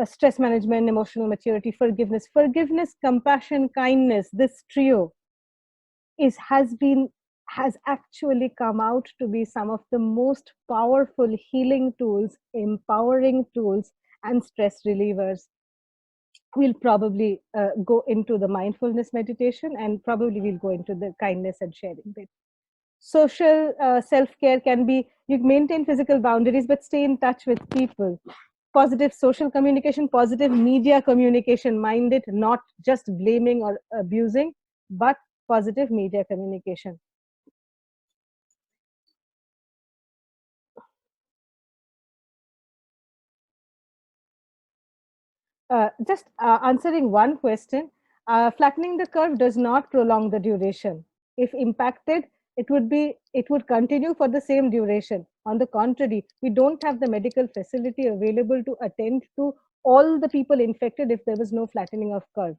[SPEAKER 4] stress management, emotional maturity, forgiveness, compassion, kindness. This trio has actually come out to be some of the most powerful healing tools, empowering tools, and stress relievers. we'll probably go into the mindfulness meditation, and probably we'll go into the kindness and sharing bit. Social self-care can be, you maintain physical boundaries but stay in touch with people. Positive social communication, positive media communication, mind it, not just blaming or abusing, but positive media communication. Just answering one question, flattening the curve does not prolong the duration. If impacted, it would continue for the same duration. On the contrary, we don't have the medical facility available to attend to all the people infected if there was no flattening of curve,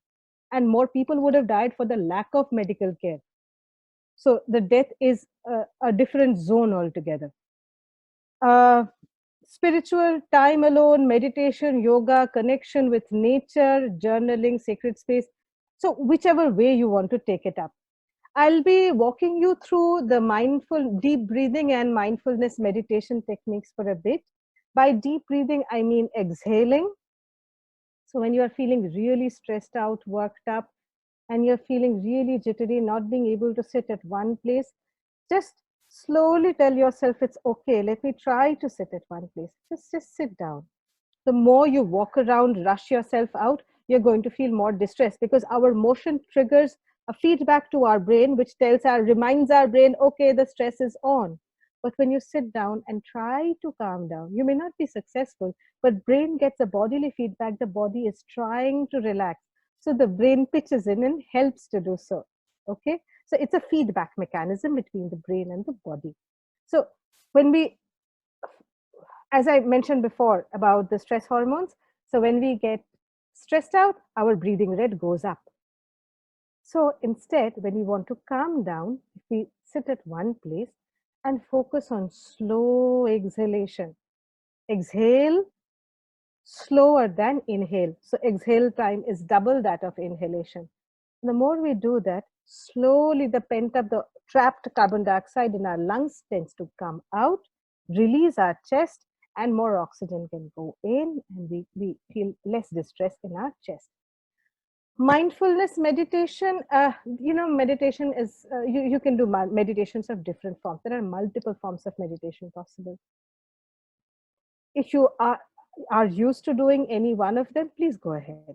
[SPEAKER 4] and more people would have died for the lack of medical care. So the death is a different zone altogether. Uh, Spiritual time alone, meditation, yoga, connection with nature, journaling, sacred space. So, whichever way you want to take it up. I'll be walking you through the mindful deep breathing and mindfulness meditation techniques for a bit. By deep breathing, I mean exhaling. So, when you are feeling really stressed out, worked up, and you're feeling really jittery, not being able to sit at one place, just slowly tell yourself it's okay. Let me try to sit at one place. Just sit down. The more you walk around, rush yourself out, you're going to feel more distressed, because our motion triggers a feedback to our brain, which reminds our brain, okay, the stress is on. But when you sit down and try to calm down, you may not be successful, but brain gets a bodily feedback. The body is trying to relax. So the brain pitches in and helps to do so. Okay. So it's a feedback mechanism between the brain and the body. So when we, as I mentioned before about the stress hormones, so when we get stressed out, our breathing rate goes up. So instead, when we want to calm down, if we sit at one place and focus on slow exhalation, exhale slower than inhale. So exhale time is double that of inhalation. The more we do that, slowly the pent up, the trapped carbon dioxide in our lungs tends to come out, release our chest, and more oxygen can go in, and we feel less distress in our chest. Mindfulness meditation, meditation is, you can do meditations of different forms. There are multiple forms of meditation possible. If you are used to doing any one of them, please go ahead.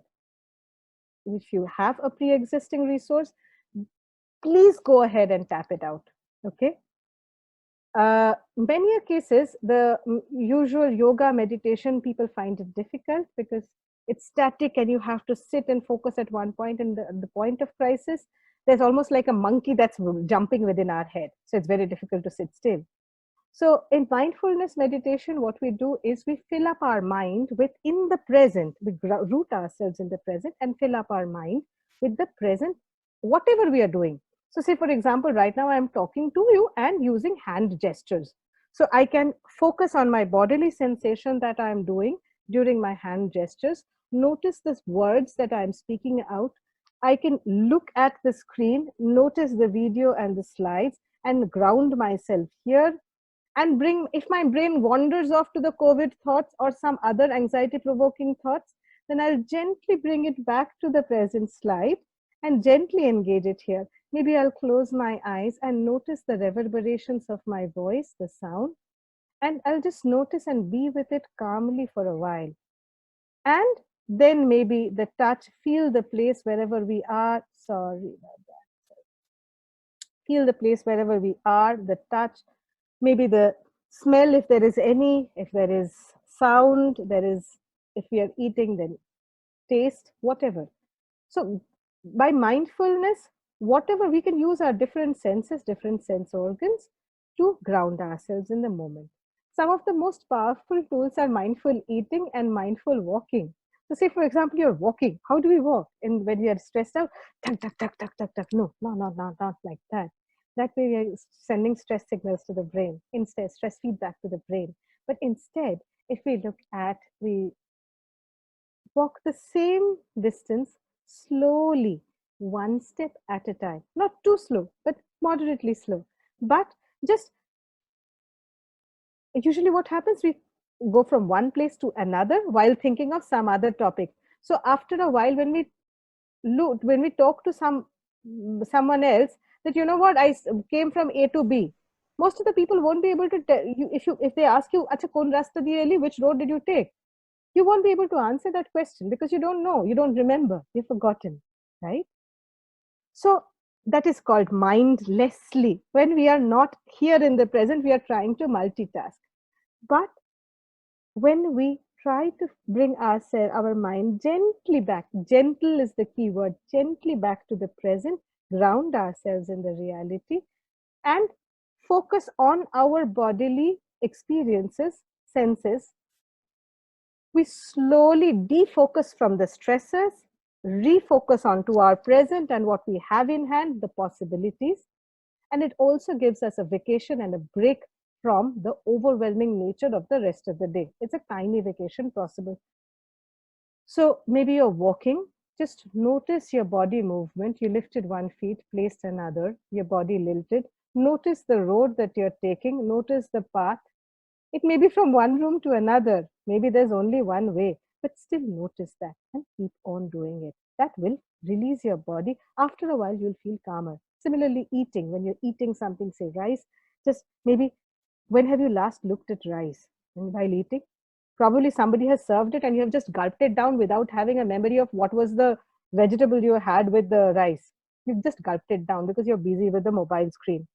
[SPEAKER 4] If you have a pre-existing resource, please go ahead and tap it out. Okay. Many cases, the usual yoga meditation, people find it difficult because it's static and you have to sit and focus at one point. And the point of crisis, there's almost like a monkey that's jumping within our head. So it's very difficult to sit still. So in mindfulness meditation, what we do is we fill up our mind with in the present. We root ourselves in the present and fill up our mind with the present, whatever we are doing. So say, for example, right now I'm talking to you and using hand gestures. So I can focus on my bodily sensation that I'm doing during my hand gestures. Notice the words that I'm speaking out. I can look at the screen, notice the video and the slides, and ground myself here. And bring, if my brain wanders off to the COVID thoughts or some other anxiety provoking thoughts, then I'll gently bring it back to the present slide and gently engage it here. Maybe I'll close my eyes and notice the reverberations of my voice, the sound, and I'll just notice and be with it calmly for a while. And then maybe the touch, feel the place wherever we are. Sorry about that. Feel the place wherever we are, the touch, maybe the smell, if there is any, if there is sound, there is, if we are eating, then taste, whatever. So by mindfulness, whatever, we can use our different senses, different sense organs to ground ourselves in the moment. Some of the most powerful tools are mindful eating and mindful walking. So say, for example, you're walking. How do we walk? And when we are stressed out, tuck, tuck, tuck, tuck, tuck, tuck. No, not like that. That way we are sending stress signals to the brain, instead stress feedback to the brain. But instead, if we look at, we walk the same distance slowly, one step at a time. Not too slow, but moderately slow. But just, usually what happens, we go from one place to another while thinking of some other topic. So after a while, when we talk to someone else, that you know what, came from A to B, most of the people won't be able to tell you. If they ask you, acha kon rasta diye li, which road did you take, you won't be able to answer that question because you don't know, you don't remember, you've forgotten, right? So that is called mindlessly. When we are not here in the present, we are trying to multitask. But when we try to bring our mind gently back, gentle is the key word, gently back to the present, ground ourselves in the reality, and focus on our bodily experiences, senses, we slowly defocus from the stressors, refocus onto our present and what we have in hand, the possibilities. And it also gives us a vacation and a break from the overwhelming nature of the rest of the day. It's a tiny vacation possible. So maybe you're walking, just notice your body movement. You lifted one foot, placed another, your body lilted. Notice the road that you're taking, notice the path. It may be from one room to another. Maybe there's only one way, but still notice that and keep on doing it. That will release your body. After a while, you'll feel calmer. Similarly, eating. When you're eating something, say rice, just maybe when have you last looked at rice while eating? Probably somebody has served it and you have just gulped it down without having a memory of what was the vegetable you had with the rice. You've just gulped it down because you're busy with the mobile screen.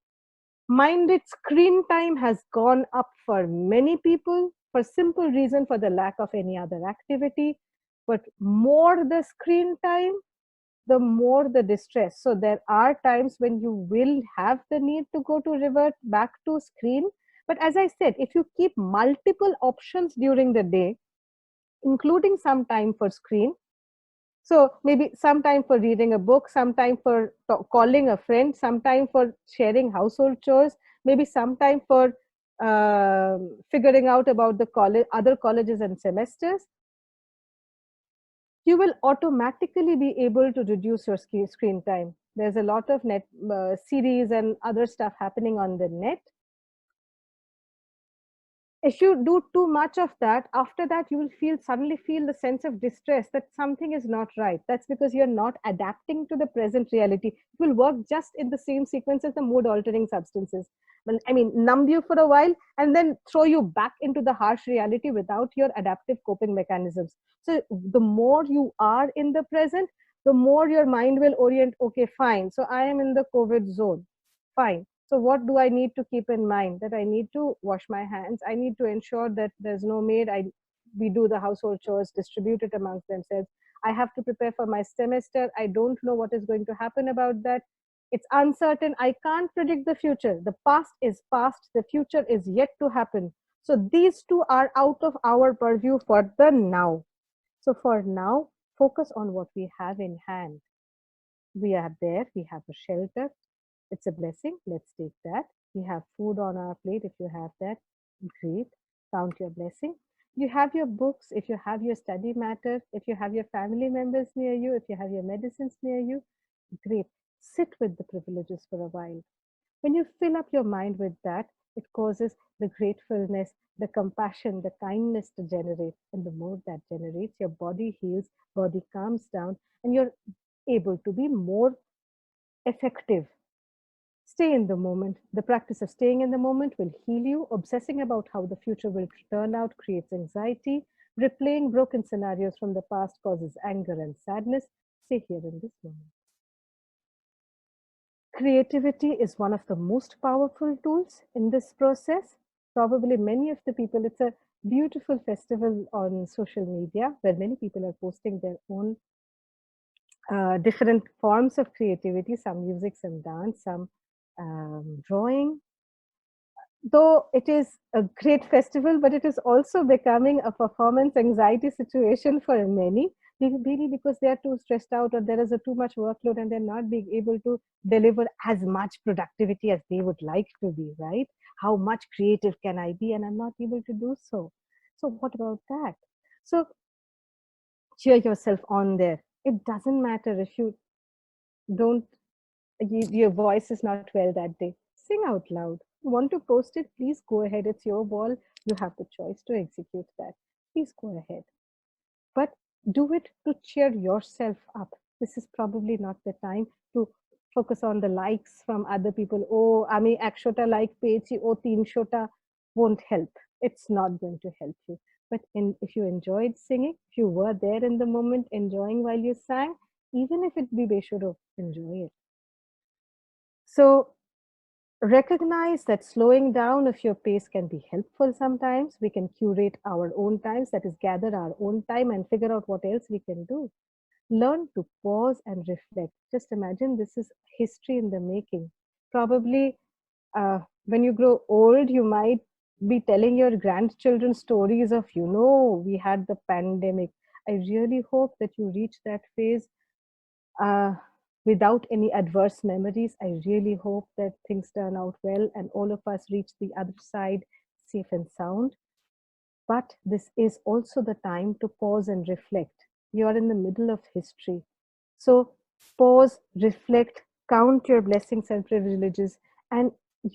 [SPEAKER 4] Minded screen time has gone up for many people for simple reason, for the lack of any other activity. But more the screen time, the more the distress. So there are times when you will have the need to go to revert back to screen. But as I said, if you keep multiple options during the day, including some time for screen, so maybe some time for reading a book, some time for calling a friend, some time for sharing household chores, maybe some time for figuring out about the other colleges and semesters, you will automatically be able to reduce your screen time. There's a lot of net series and other stuff happening on the net. If you do too much of that, after that you will suddenly feel the sense of distress that something is not right. That's because you're not adapting to the present reality. It will work just in the same sequence as the mood altering substances. Well, I mean, numb you for a while and then throw you back into the harsh reality without your adaptive coping mechanisms. So the more you are in the present, the more your mind will orient, okay, fine, so I am in the COVID zone, fine. So what do I need to keep in mind? That I need to wash my hands. I need to ensure that there's no maid. We do the household chores, distribute it amongst themselves. I have to prepare for my semester. I don't know what is going to happen about that. It's uncertain. I can't predict the future. The past is past. The future is yet to happen. So these two are out of our purview for the now. So for now, focus on what we have in hand. We are there. We have a shelter. It's a blessing. Let's take that. We have food on our plate. If you have that, great. Count your blessing. You have your books. If you have your study matter, if you have your family members near you, if you have your medicines near you, great. Sit with the privileges for a while. When you fill up your mind with that, it causes the gratefulness, the compassion, the kindness to generate. And the more that generates, your body heals, body calms down, and you're able to be more effective. Stay in the moment. The practice of staying in the moment will heal you. Obsessing about how the future will turn out creates anxiety. Replaying broken scenarios from the past causes anger and sadness. Stay here in this moment. Creativity is one of the most powerful tools in this process. Probably many of the people, it's a beautiful festival on social media where many people are posting their own different forms of creativity, some music, some dance, some drawing. Though it is a great festival, but it is also becoming a performance anxiety situation for many, maybe because they are too stressed out or there is a too much workload and they're not being able to deliver as much productivity as they would like to be, right? How much creative can I be? And I'm not able to do so. So what about that? So cheer yourself on there. It doesn't matter if you don't, your voice is not well that day. Sing out loud. You want to post it? Please go ahead. It's your wall. You have the choice to execute that. Please go ahead. But Do it to cheer yourself up. This is probably not the time to focus on the likes from other people. Oh, আমি 100টা like পেয়েছি, ও 300টা, won't help. It's not going to help you. But if you enjoyed singing, if you were there in the moment enjoying while you sang, even if it be beshuro, enjoy it. So recognize that slowing down of your pace can be helpful sometimes. We can curate our own times, that is, gather our own time and figure out what else we can do. Learn to pause and reflect. Just imagine this is history in the making. Probably when you grow old, you might be telling your grandchildren stories of, we had the pandemic. I really hope that you reach that phase without any adverse memories. I really hope that things turn out well and all of us reach the other side safe and sound. But this is also the time to pause and reflect. You are in the middle of history. So pause, reflect, count your blessings and privileges, and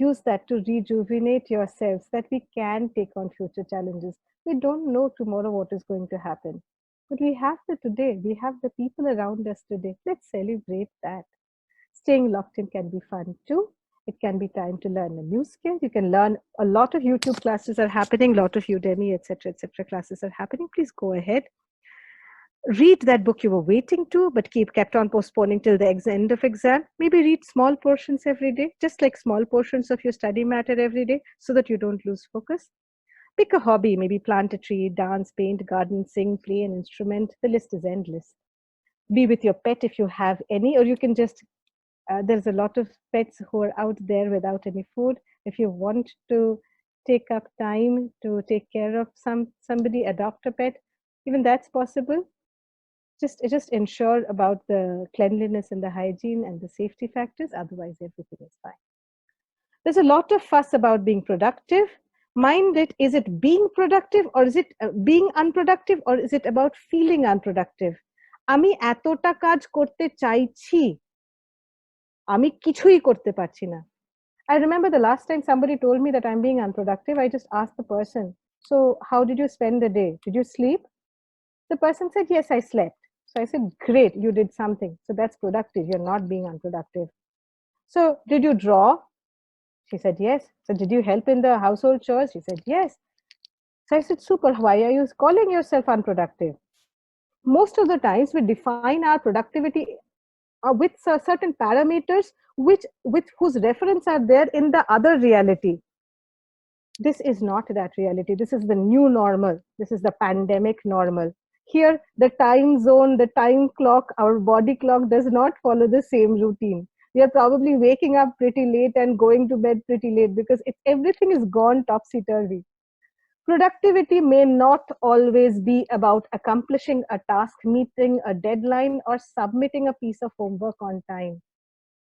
[SPEAKER 4] use that to rejuvenate yourselves, that we can take on future challenges. We don't know tomorrow what is going to happen, but we have the today. We have the people around us today. Let's celebrate that. Staying locked in can be fun too. It can be time to learn a new skill. You can learn a lot of YouTube classes are happening, a lot of Udemy, etc., classes are happening. Please go ahead. Read that book you were waiting to, but kept on postponing till the end of exam. Maybe read small portions every day, just like small portions of your study matter every day, so that you don't lose focus. Pick a hobby, maybe plant a tree, dance, paint, garden, sing, play an instrument. The list is endless. Be with your pet if you have any, or you can just there's a lot of pets who are out there without any food. If you want to take up time to take care of somebody, adopt a pet, even that's possible. Just ensure about the cleanliness and the hygiene and the safety factors. Otherwise, everything is fine. There's a lot of fuss about being productive. Mind it, is it being productive, or is it being unproductive, or is it about feeling unproductive? আমি এতটা কাজ করতে চাইছি, আমি কিছুই করতে পারছি না. I remember the last time somebody told me that I'm being unproductive, I just asked the person, so how did you spend the day? Did you sleep? The person said, yes, I slept. So I said, great, you did something. So that's productive. You're not being unproductive. So did you draw? She said, yes. So did you help in the household chores? She said, yes. So I said, super, why are you calling yourself unproductive? Most of the times we define our productivity with certain parameters with whose reference are there in the other reality. This is not that reality. This is the new normal. This is the pandemic normal. Here, the time zone, the time clock, our body clock does not follow the same routine. We are probably waking up pretty late and going to bed pretty late because everything is gone topsy-turvy. Productivity may not always be about accomplishing a task, meeting a deadline, or submitting a piece of homework on time.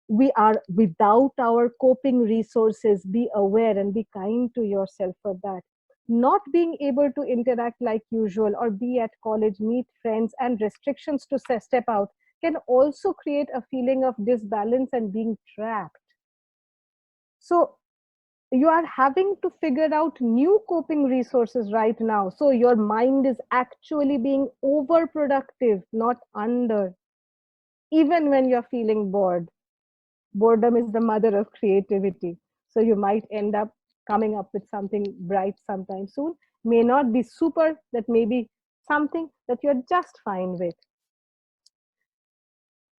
[SPEAKER 4] We are without our coping resources. Be aware and be kind to yourself for that. Not being able to interact like usual or be at college, meet friends, and restrictions to step out can also create a feeling of disbalance and being trapped. So you are having to figure out new coping resources right now. So your mind is actually being overproductive, not under. Even when you're feeling bored. Boredom is the mother of creativity. So you might end up coming up with something bright sometime soon. May not be super, that may be something that you're just fine with.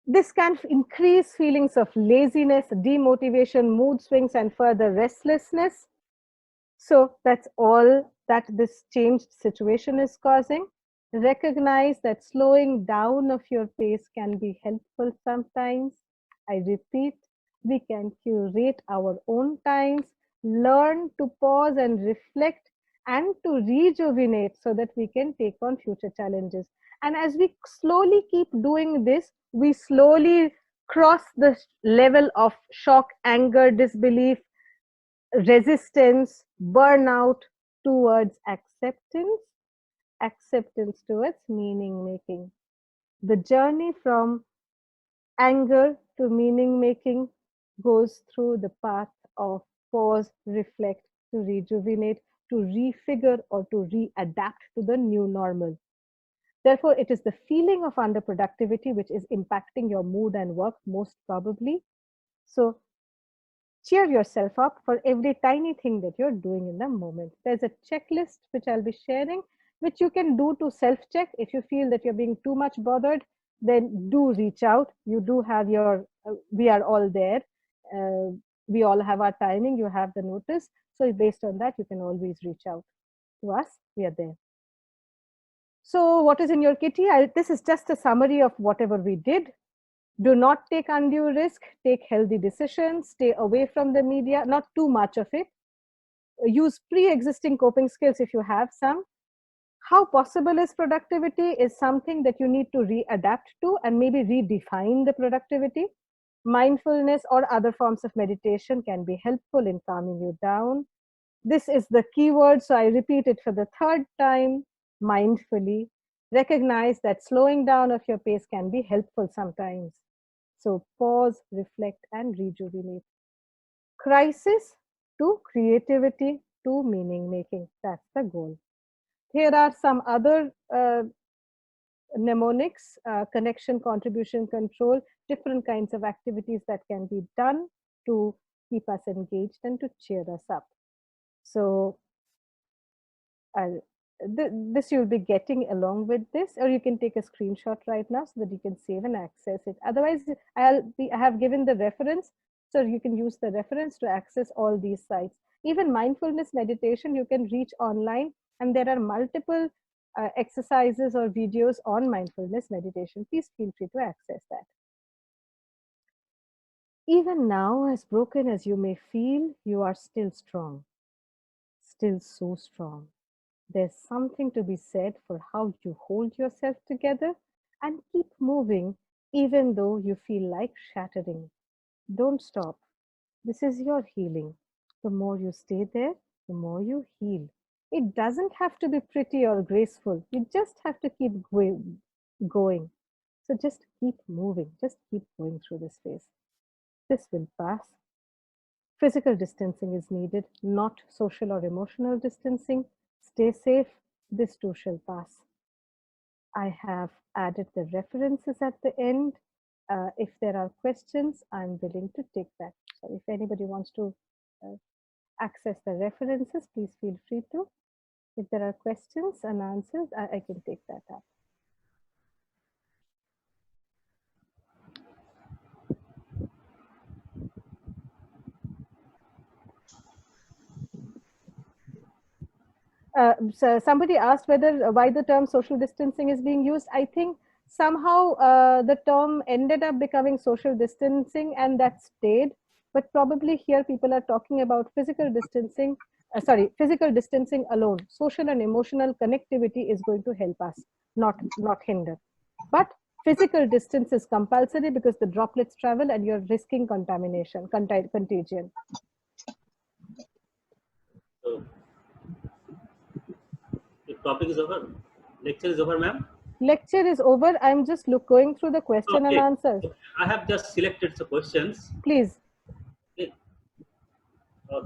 [SPEAKER 4] This can increase feelings of laziness, demotivation, mood swings, and further restlessness. So that's all that this changed situation is causing. Recognize that slowing down of your pace can be helpful sometimes. I repeat, we can curate our own times, learn to pause and reflect, and to rejuvenate so that we can take on future challenges. And as we slowly keep doing this, we slowly cross the level of shock, anger, disbelief, resistance, burnout towards acceptance towards meaning making. The journey from anger to meaning making goes through the path of pause, reflect, to rejuvenate, to refigure, or to readapt to the new normal. Therefore, it is the feeling of underproductivity which is impacting your mood and work most probably. So cheer yourself up for every tiny thing that you're doing in the moment. There's a checklist which I'll be sharing, which you can do to self-check. If you feel that you're being too much bothered, then do reach out. You do have your, we are all there. We all have our timing, you have the notice. So based on that, you can always reach out to us. We are there. So what is in your kitty? This is just a summary of whatever we did. Do not take undue risk, take healthy decisions, stay away from the media, not too much of it. Use pre-existing coping skills if you have some. How possible is productivity is something that you need to readapt to and maybe redefine the productivity. Mindfulness or other forms of meditation can be helpful in calming you down. This is the keyword, so I repeat it for the third time, mindfully. Recognize that slowing down of your pace can be helpful sometimes. So pause, reflect, and rejuvenate. Crisis to creativity to meaning making. That's the goal. Here are some other mnemonics: connection, contribution, control, different kinds of activities that can be done to keep us engaged and to cheer us up. So this you'll be getting along with this, or you can take a screenshot right now so that you can save and access it. Otherwise, I have given the reference, so you can use the reference to access all these sites. Even mindfulness meditation, you can reach online, and there are multiple exercises or videos on mindfulness meditation. Please feel free to access that. Even now, as broken as you may feel, you are still strong, still so strong. There's something to be said for how you hold yourself together and keep moving even though you feel like shattering. Don't stop. This is your healing. The more you stay there, the more you heal. It doesn't have to be pretty or graceful. You just have to keep going. So just keep moving. Just keep going through this phase. This will pass. Physical distancing is needed, not social or emotional distancing. Stay safe. This too shall pass. I have added the references at the end. If there are questions, I'm willing to take that. So if anybody wants to access the references, please feel free to. If there are questions and answers, I can take that up. So somebody asked why the term social distancing is being used. I think somehow the term ended up becoming social distancing, and that stayed. But probably here people are talking about physical distancing. Physical distancing alone. Social and emotional connectivity is going to help us, not hinder. But physical distance is compulsory because the droplets travel and you're risking contamination, contagion.
[SPEAKER 1] So, the topic is over. Lecture is over, ma'am.
[SPEAKER 4] Lecture is over. I'm just going through the question and answers.
[SPEAKER 1] I have just selected the questions.
[SPEAKER 4] Please.
[SPEAKER 1] Okay.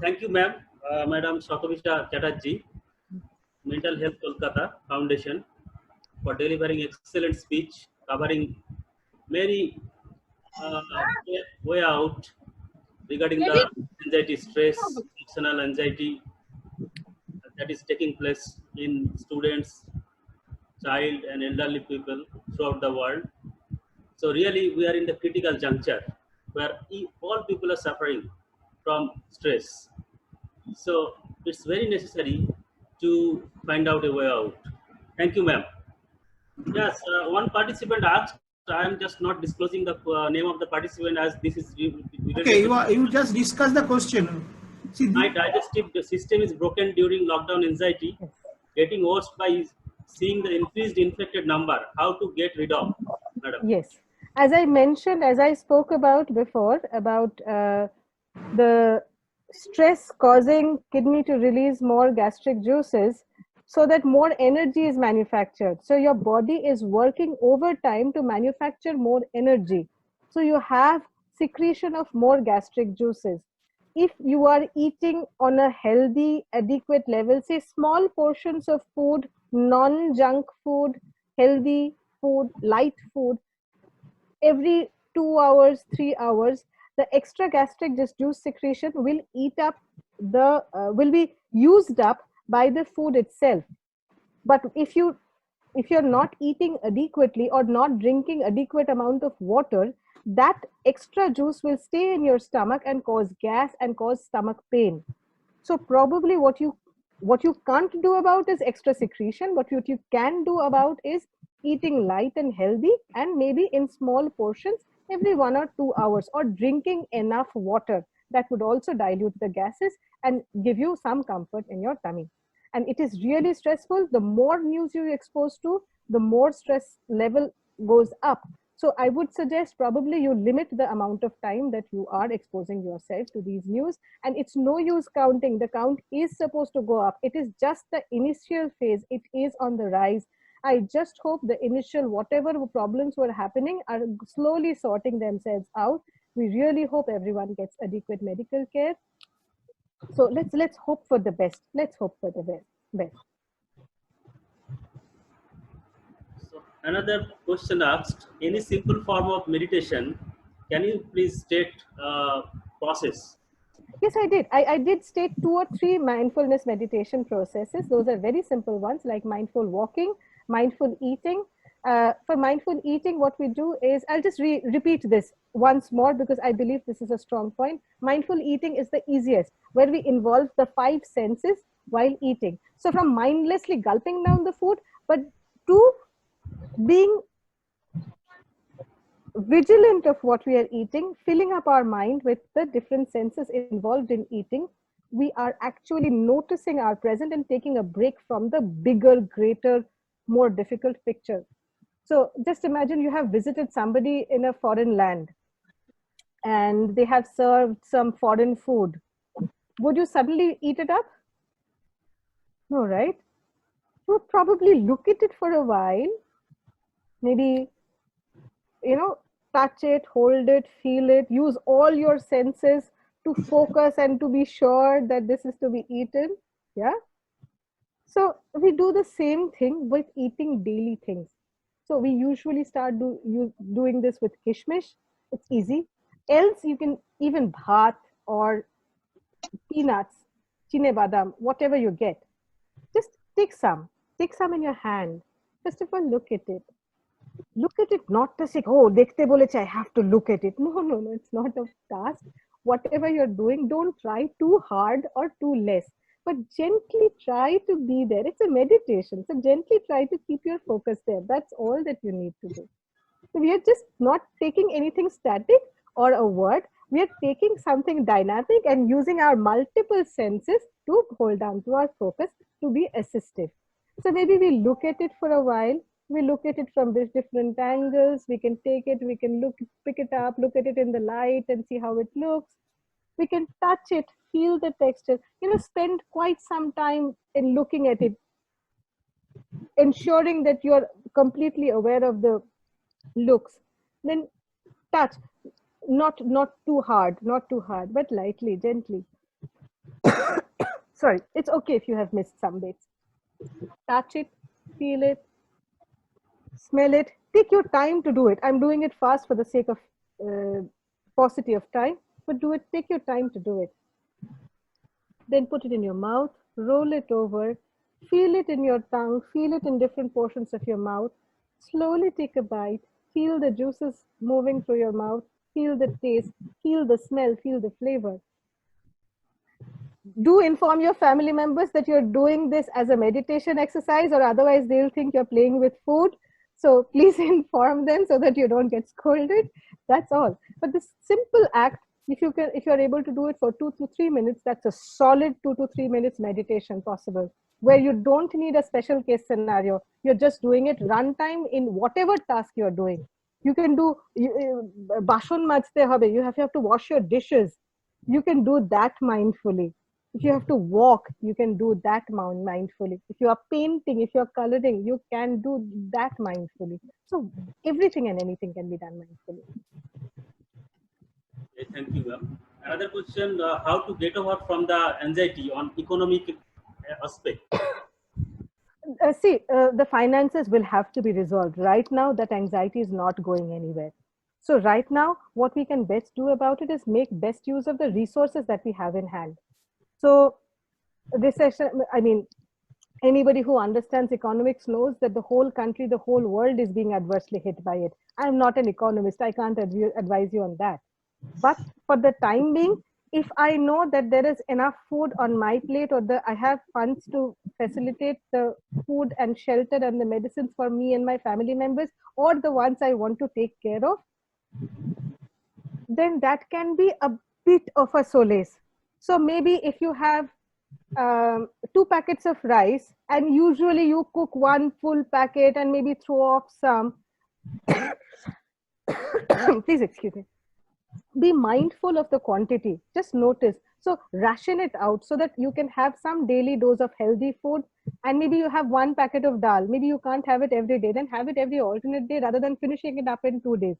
[SPEAKER 1] Thank you, ma'am. Madam Shatovisha Chatterjee, Mental Health Kolkata Foundation, for delivering excellent speech covering many way out regarding the anxiety, stress, external anxiety that is taking place in students, child, and elderly people throughout the world. So really, we are in the critical juncture where all people are suffering from stress. So it's very necessary to find out a way out. Thank you, ma'am. Yes, one participant asked. I am just not disclosing the name of the participant as this is.
[SPEAKER 5] Okay, you just discuss the question. See,
[SPEAKER 1] my digestive system is broken during lockdown anxiety, getting worse by seeing the increased infected number. How to get rid of, madam?
[SPEAKER 4] Yes, as I mentioned, as I spoke about before, about the stress causing kidney to release more gastric juices so that more energy is manufactured. So your body is working overtime to manufacture more energy. So you have secretion of more gastric juices. If you are eating on a healthy, adequate level, say small portions of food, non-junk food, healthy food, light food, every 2 hours, 3 hours, the extra gastric juice secretion will eat up will be used up by the food itself. But if you're not eating adequately or not drinking adequate amount of water, that extra juice will stay in your stomach and cause gas and cause stomach pain. So probably what you can't do about is extra secretion. What you can do about is eating light and healthy, and maybe in small portions every 1 or 2 hours, or drinking enough water. That would also dilute the gases and give you some comfort in your tummy. And it is really stressful. The more news you're exposed to, the more stress level goes up. So I would suggest probably you limit the amount of time that you are exposing yourself to these news. And it's no use counting. The count is supposed to go up. It is just the initial phase. It is on the rise. I just hope the initial whatever problems were happening are slowly sorting themselves out. We really hope everyone gets adequate medical care. So let's hope for the best. Let's hope for the best.
[SPEAKER 1] So another question asked, any simple form of meditation? Can you please state process?
[SPEAKER 4] Yes, I did. I did state 2 or 3 mindfulness meditation processes. Those are very simple ones, like mindful walking, mindful eating. For mindful eating, what we do is, I'll just repeat this once more because I believe this is a strong point. Mindful eating is the easiest, where we involve the 5 senses while eating. So from mindlessly gulping down the food, but to being vigilant of what we are eating, filling up our mind with the different senses involved in eating, we are actually noticing our present and taking a break from the bigger, greater, more difficult picture. So just imagine you have visited somebody in a foreign land and they have served some foreign food. Would you suddenly eat it up? No, right? You would probably look at it for a while, maybe, touch it, hold it, feel it, use all your senses to focus and to be sure that this is to be eaten. Yeah. So we do the same thing with eating daily things. So we usually start doing this with kishmish. It's easy. Else you can even bhat or peanuts, chine badam, whatever you get. Just take some in your hand. First of all, look at it. Look at it, not to say, oh, dekhte boleche, I have to look at it. No, it's not a task. Whatever you're doing, don't try too hard or too less, but gently try to be there. It's a meditation. So gently try to keep your focus there. That's all that you need to do. So we are just not taking anything static or a word. We are taking something dynamic and using our multiple senses to hold on to our focus, to be assistive. So maybe we look at it for a while. We look at it from different angles. We can take it, we can pick it up, look at it in the light and see how it looks. We can touch it, feel the texture, spend quite some time in looking at it, ensuring that you're completely aware of the looks. Then touch, not too hard, but lightly, gently. Sorry, it's okay if you have missed some bits. Touch it, feel it, smell it. Take your time to do it. I'm doing it fast for the sake of paucity of time, but take your time to do it. Then put it in your mouth, roll it over, feel it in your tongue, feel it in different portions of your mouth. Slowly take a bite, feel the juices moving through your mouth, feel the taste, feel the smell, feel the flavor. Do inform your family members that you're doing this as a meditation exercise, or otherwise they'll think you're playing with food. So please inform them so that you don't get scolded. That's all. But this simple act, if you're able to do it for 2 to 3 minutes, that's a solid 2 to 3 minutes meditation possible, where you don't need a special case scenario. You're just doing it runtime in whatever task you're doing. You can do bashon majte hobe. You have to wash your dishes. You can do that mindfully. If you have to walk, you can do that mindfully. If you are painting, if you're coloring, you can do that mindfully. So everything and anything can be done mindfully.
[SPEAKER 1] Okay, thank you, ma'am. Another question, how to get over from the anxiety on economic aspect?
[SPEAKER 4] The finances will have to be resolved. Right now, that anxiety is not going anywhere. So right now, what we can best do about it is make best use of the resources that we have in hand. So recession, I mean, anybody who understands economics knows that the whole country, the whole world is being adversely hit by it. I'm not an economist. I can't advise you on that. But for the time being, if I know that there is enough food on my plate, or I have funds to facilitate the food and shelter and the medicines for me and my family members, or the ones I want to take care of, then that can be a bit of a solace. So maybe if you have 2 packets of rice, and usually you cook one full packet and maybe throw off some, please excuse me, be mindful of the quantity, just notice. So ration it out so that you can have some daily dose of healthy food. And maybe you have 1 packet of dal, maybe you can't have it every day, then have it every alternate day rather than finishing it up in 2 days.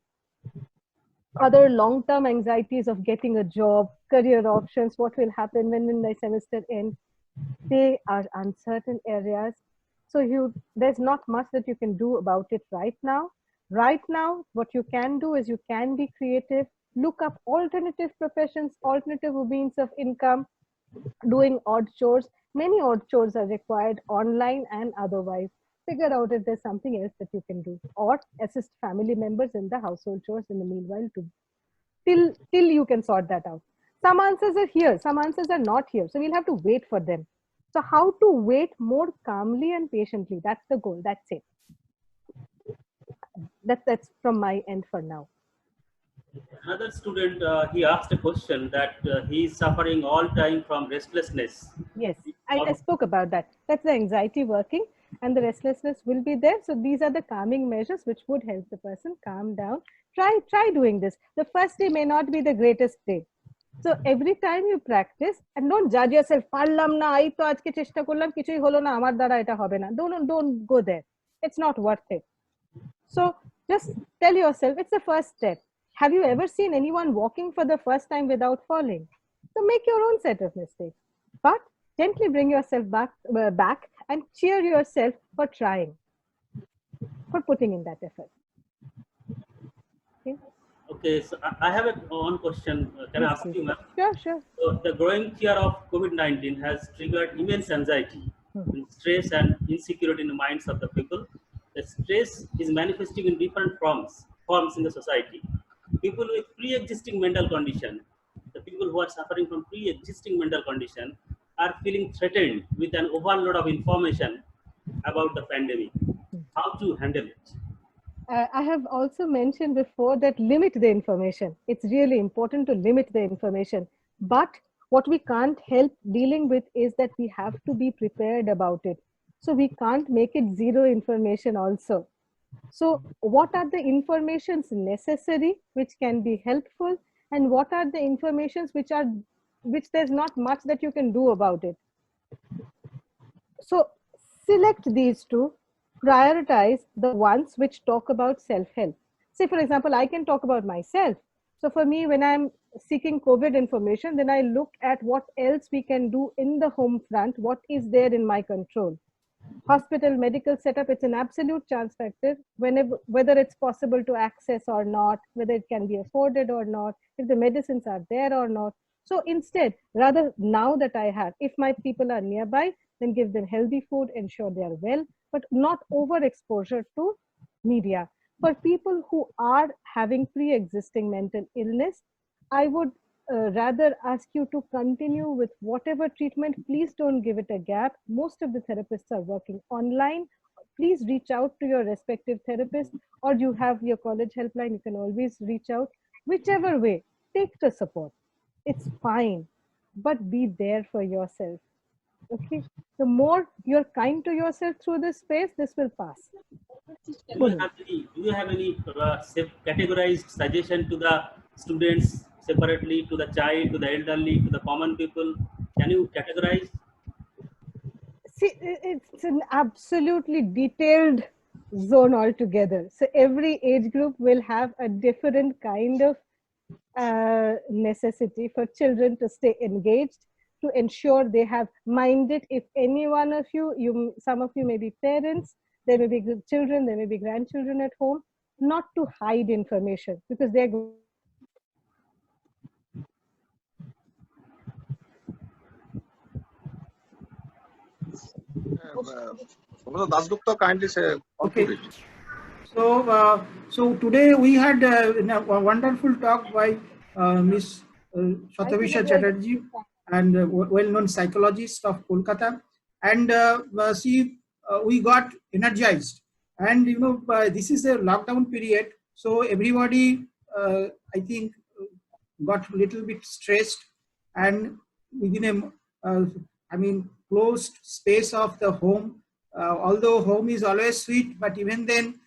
[SPEAKER 4] Other long-term anxieties of getting a job, career options, what will happen when my semester ends, they are uncertain areas. So there's not much that you can do about it right now. Right now, what you can do is you can be creative, look up alternative professions, alternative means of income, doing odd chores. Many odd chores are required online and otherwise. Figure out if there's something else that you can do, or assist family members in the household chores in the meanwhile till you can sort that out. Some answers are here, some answers are not here. So we'll have to wait for them. So how to wait more calmly and patiently, that's the goal. That's it. That's from my end for now.
[SPEAKER 1] Another student, he asked a question that he is suffering all time from restlessness.
[SPEAKER 4] Yes, I spoke about that. That's the anxiety working, and the restlessness will be there. So these are the calming measures which would help the person calm down. Try doing this. The first day may not be the greatest day. So every time you practice, and don't judge yourself, parlam na, ai to ajke cheshta korlam, কিছুই হলো না, আমার দ্বারা এটা হবে না. Don't go there. It's not worth it. So just tell yourself, it's the first step. Have you ever seen anyone walking for the first time without falling? So make your own set of mistakes, but gently bring yourself back and cheer yourself for trying, for putting in that effort.
[SPEAKER 1] Okay, so I have one question. Can I ask you, ma'am?
[SPEAKER 4] Sure.
[SPEAKER 1] So the growing fear of COVID-19 has triggered immense anxiety, stress and insecurity in the minds of the people. The stress is manifesting in different forms in the society. People with pre-existing mental condition, the people who are suffering from pre-existing mental condition, are feeling threatened with an overload of information about the pandemic. How to handle it?
[SPEAKER 4] I have also mentioned before that limit the information. It's really important to limit the information. But what we can't help dealing with is that we have to be prepared about it. So we can't make it zero information also. So what are the informations necessary, which can be helpful, and what are the informations which there's not much that you can do about it? So select these two, prioritize the ones which talk about self-help. Say, for example, I can talk about myself. So for me, when I'm seeking COVID information, then I look at what else we can do in the home front, what is there in my control. Hospital, medical setup, it's an absolute chance factor, whether it's possible to access or not, whether it can be afforded or not, if the medicines are there or not. So instead, rather now that I have, if my people are nearby, then give them healthy food, ensure they are well, but not overexposure to media. For people who are having pre-existing mental illness, I would rather ask you to continue with whatever treatment. Please don't give it a gap. Most of the therapists are working online. Please reach out to your respective therapist, or you have your college helpline, you can always reach out. Whichever way, take the support. It's fine, but be there for yourself. Okay, the more you're kind to yourself through this phase, this will pass.
[SPEAKER 1] Do you have any categorized suggestion to the students separately, to the child, to the elderly, to the common people? Can you categorize?
[SPEAKER 4] See, it's an absolutely detailed zone altogether. So every age group will have a different kind of necessity for children to stay engaged. to ensure they have minded. If any one of you, some of you may be parents, there may be children, there may be grandchildren at home, not to hide information, because they're
[SPEAKER 2] Professor Dasgupta, kindly say
[SPEAKER 5] Okay.
[SPEAKER 2] conclude it.
[SPEAKER 5] So today we had a wonderful talk by Miss Shatavisha Chatterjee, and well-known psychologist of Kolkata, and we got energized. And this is a lockdown period, so everybody I think got a little bit stressed, and within a closed space of the home. Although home is always sweet, but even then,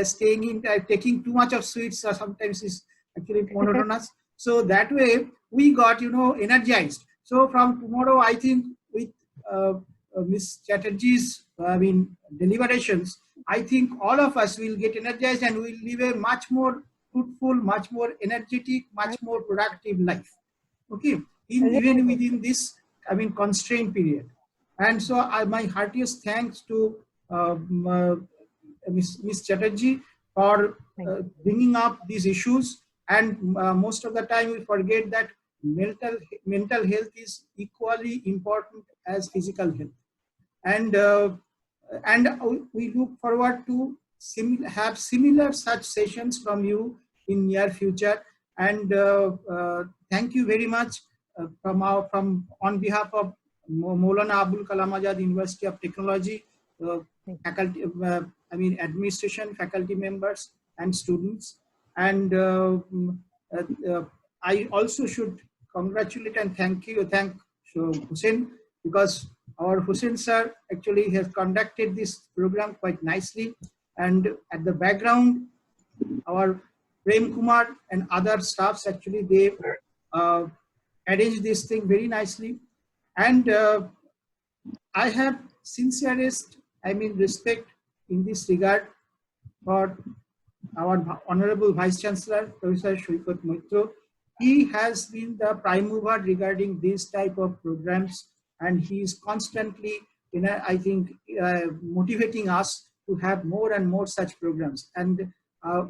[SPEAKER 5] staying in, taking too much of sweets sometimes is actually monotonous. So that way we got energized. So from tomorrow, I think with Miss Chatterjee's deliberations, I think all of us will get energized and will live a much more fruitful, much more energetic, much more productive life. Okay, even within this constrained period. And so my heartiest thanks to Ms. Chatterjee for bringing up these issues. And most of the time we forget that mental health is equally important as physical health. And we look forward to have similar such sessions from you in near future. And thank you very much on behalf of Maulana Abul Kalam Azad University of Technology, faculty, administration, faculty members, and students. And I also should congratulate and thank Hussein, because our Hussein sir actually has conducted this program quite nicely. And at the background, our Prem Kumar and other staffs actually, they arranged this thing very nicely. And I have sincerest respect in this regard for our Honorable Vice Chancellor, Professor Shoykot Moitro. He has been the prime mover regarding this type of programs, and he is constantly, I think, motivating us to have more and more such programs. And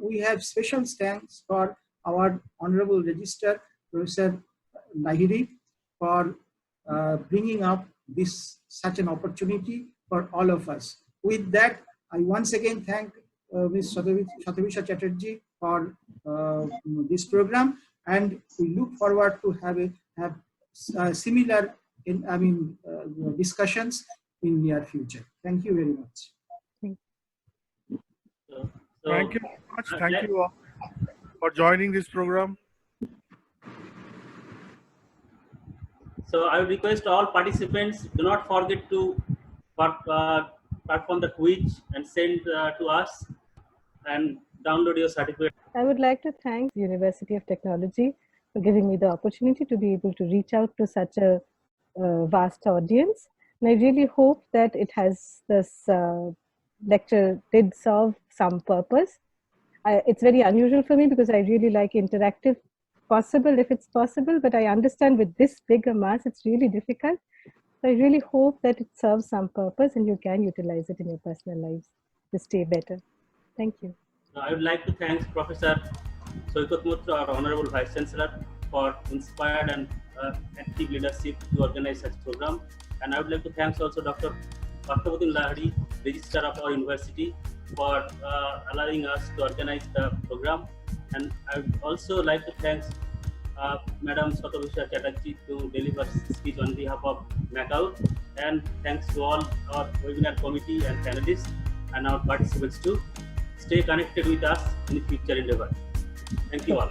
[SPEAKER 5] we have special thanks for our Honorable Registrar, Professor Lahiri, for bringing up such an opportunity for all of us. With that, I once again thank Ms. Shatavisha Chatterjee for this program, and we look forward to have similar discussions in near future. Thank you very much.
[SPEAKER 3] Thank you very much. Thank you all for joining this program.
[SPEAKER 1] So I would request all participants, do not forget to perform the quiz and send to us and download your certificate.
[SPEAKER 4] I would like to thank the University of Technology for giving me the opportunity to be able to reach out to such a vast audience. And I really hope that this lecture did serve some purpose. It's very unusual for me because I really like interactive, possible if it's possible, but I understand with this big a mass, it's really difficult. So I really hope that it serves some purpose and you can utilize it in your personal lives to stay better. Thank you.
[SPEAKER 1] I would like to thank Professor Shoykot Moitro, our Honorable Vice Chancellor, for inspired and active leadership to organize such program. And I would like to thank also Dr. Parthabodin Lahiri, Registrar of our university, for allowing us to organize the program. And I would also like to thank Madam Shatavisha Chatterjee to deliver speech on behalf of MAKAUT. And thanks to all our webinar committee and panelists and our participants too. Stay connected with us in future endeavor. Thank you all.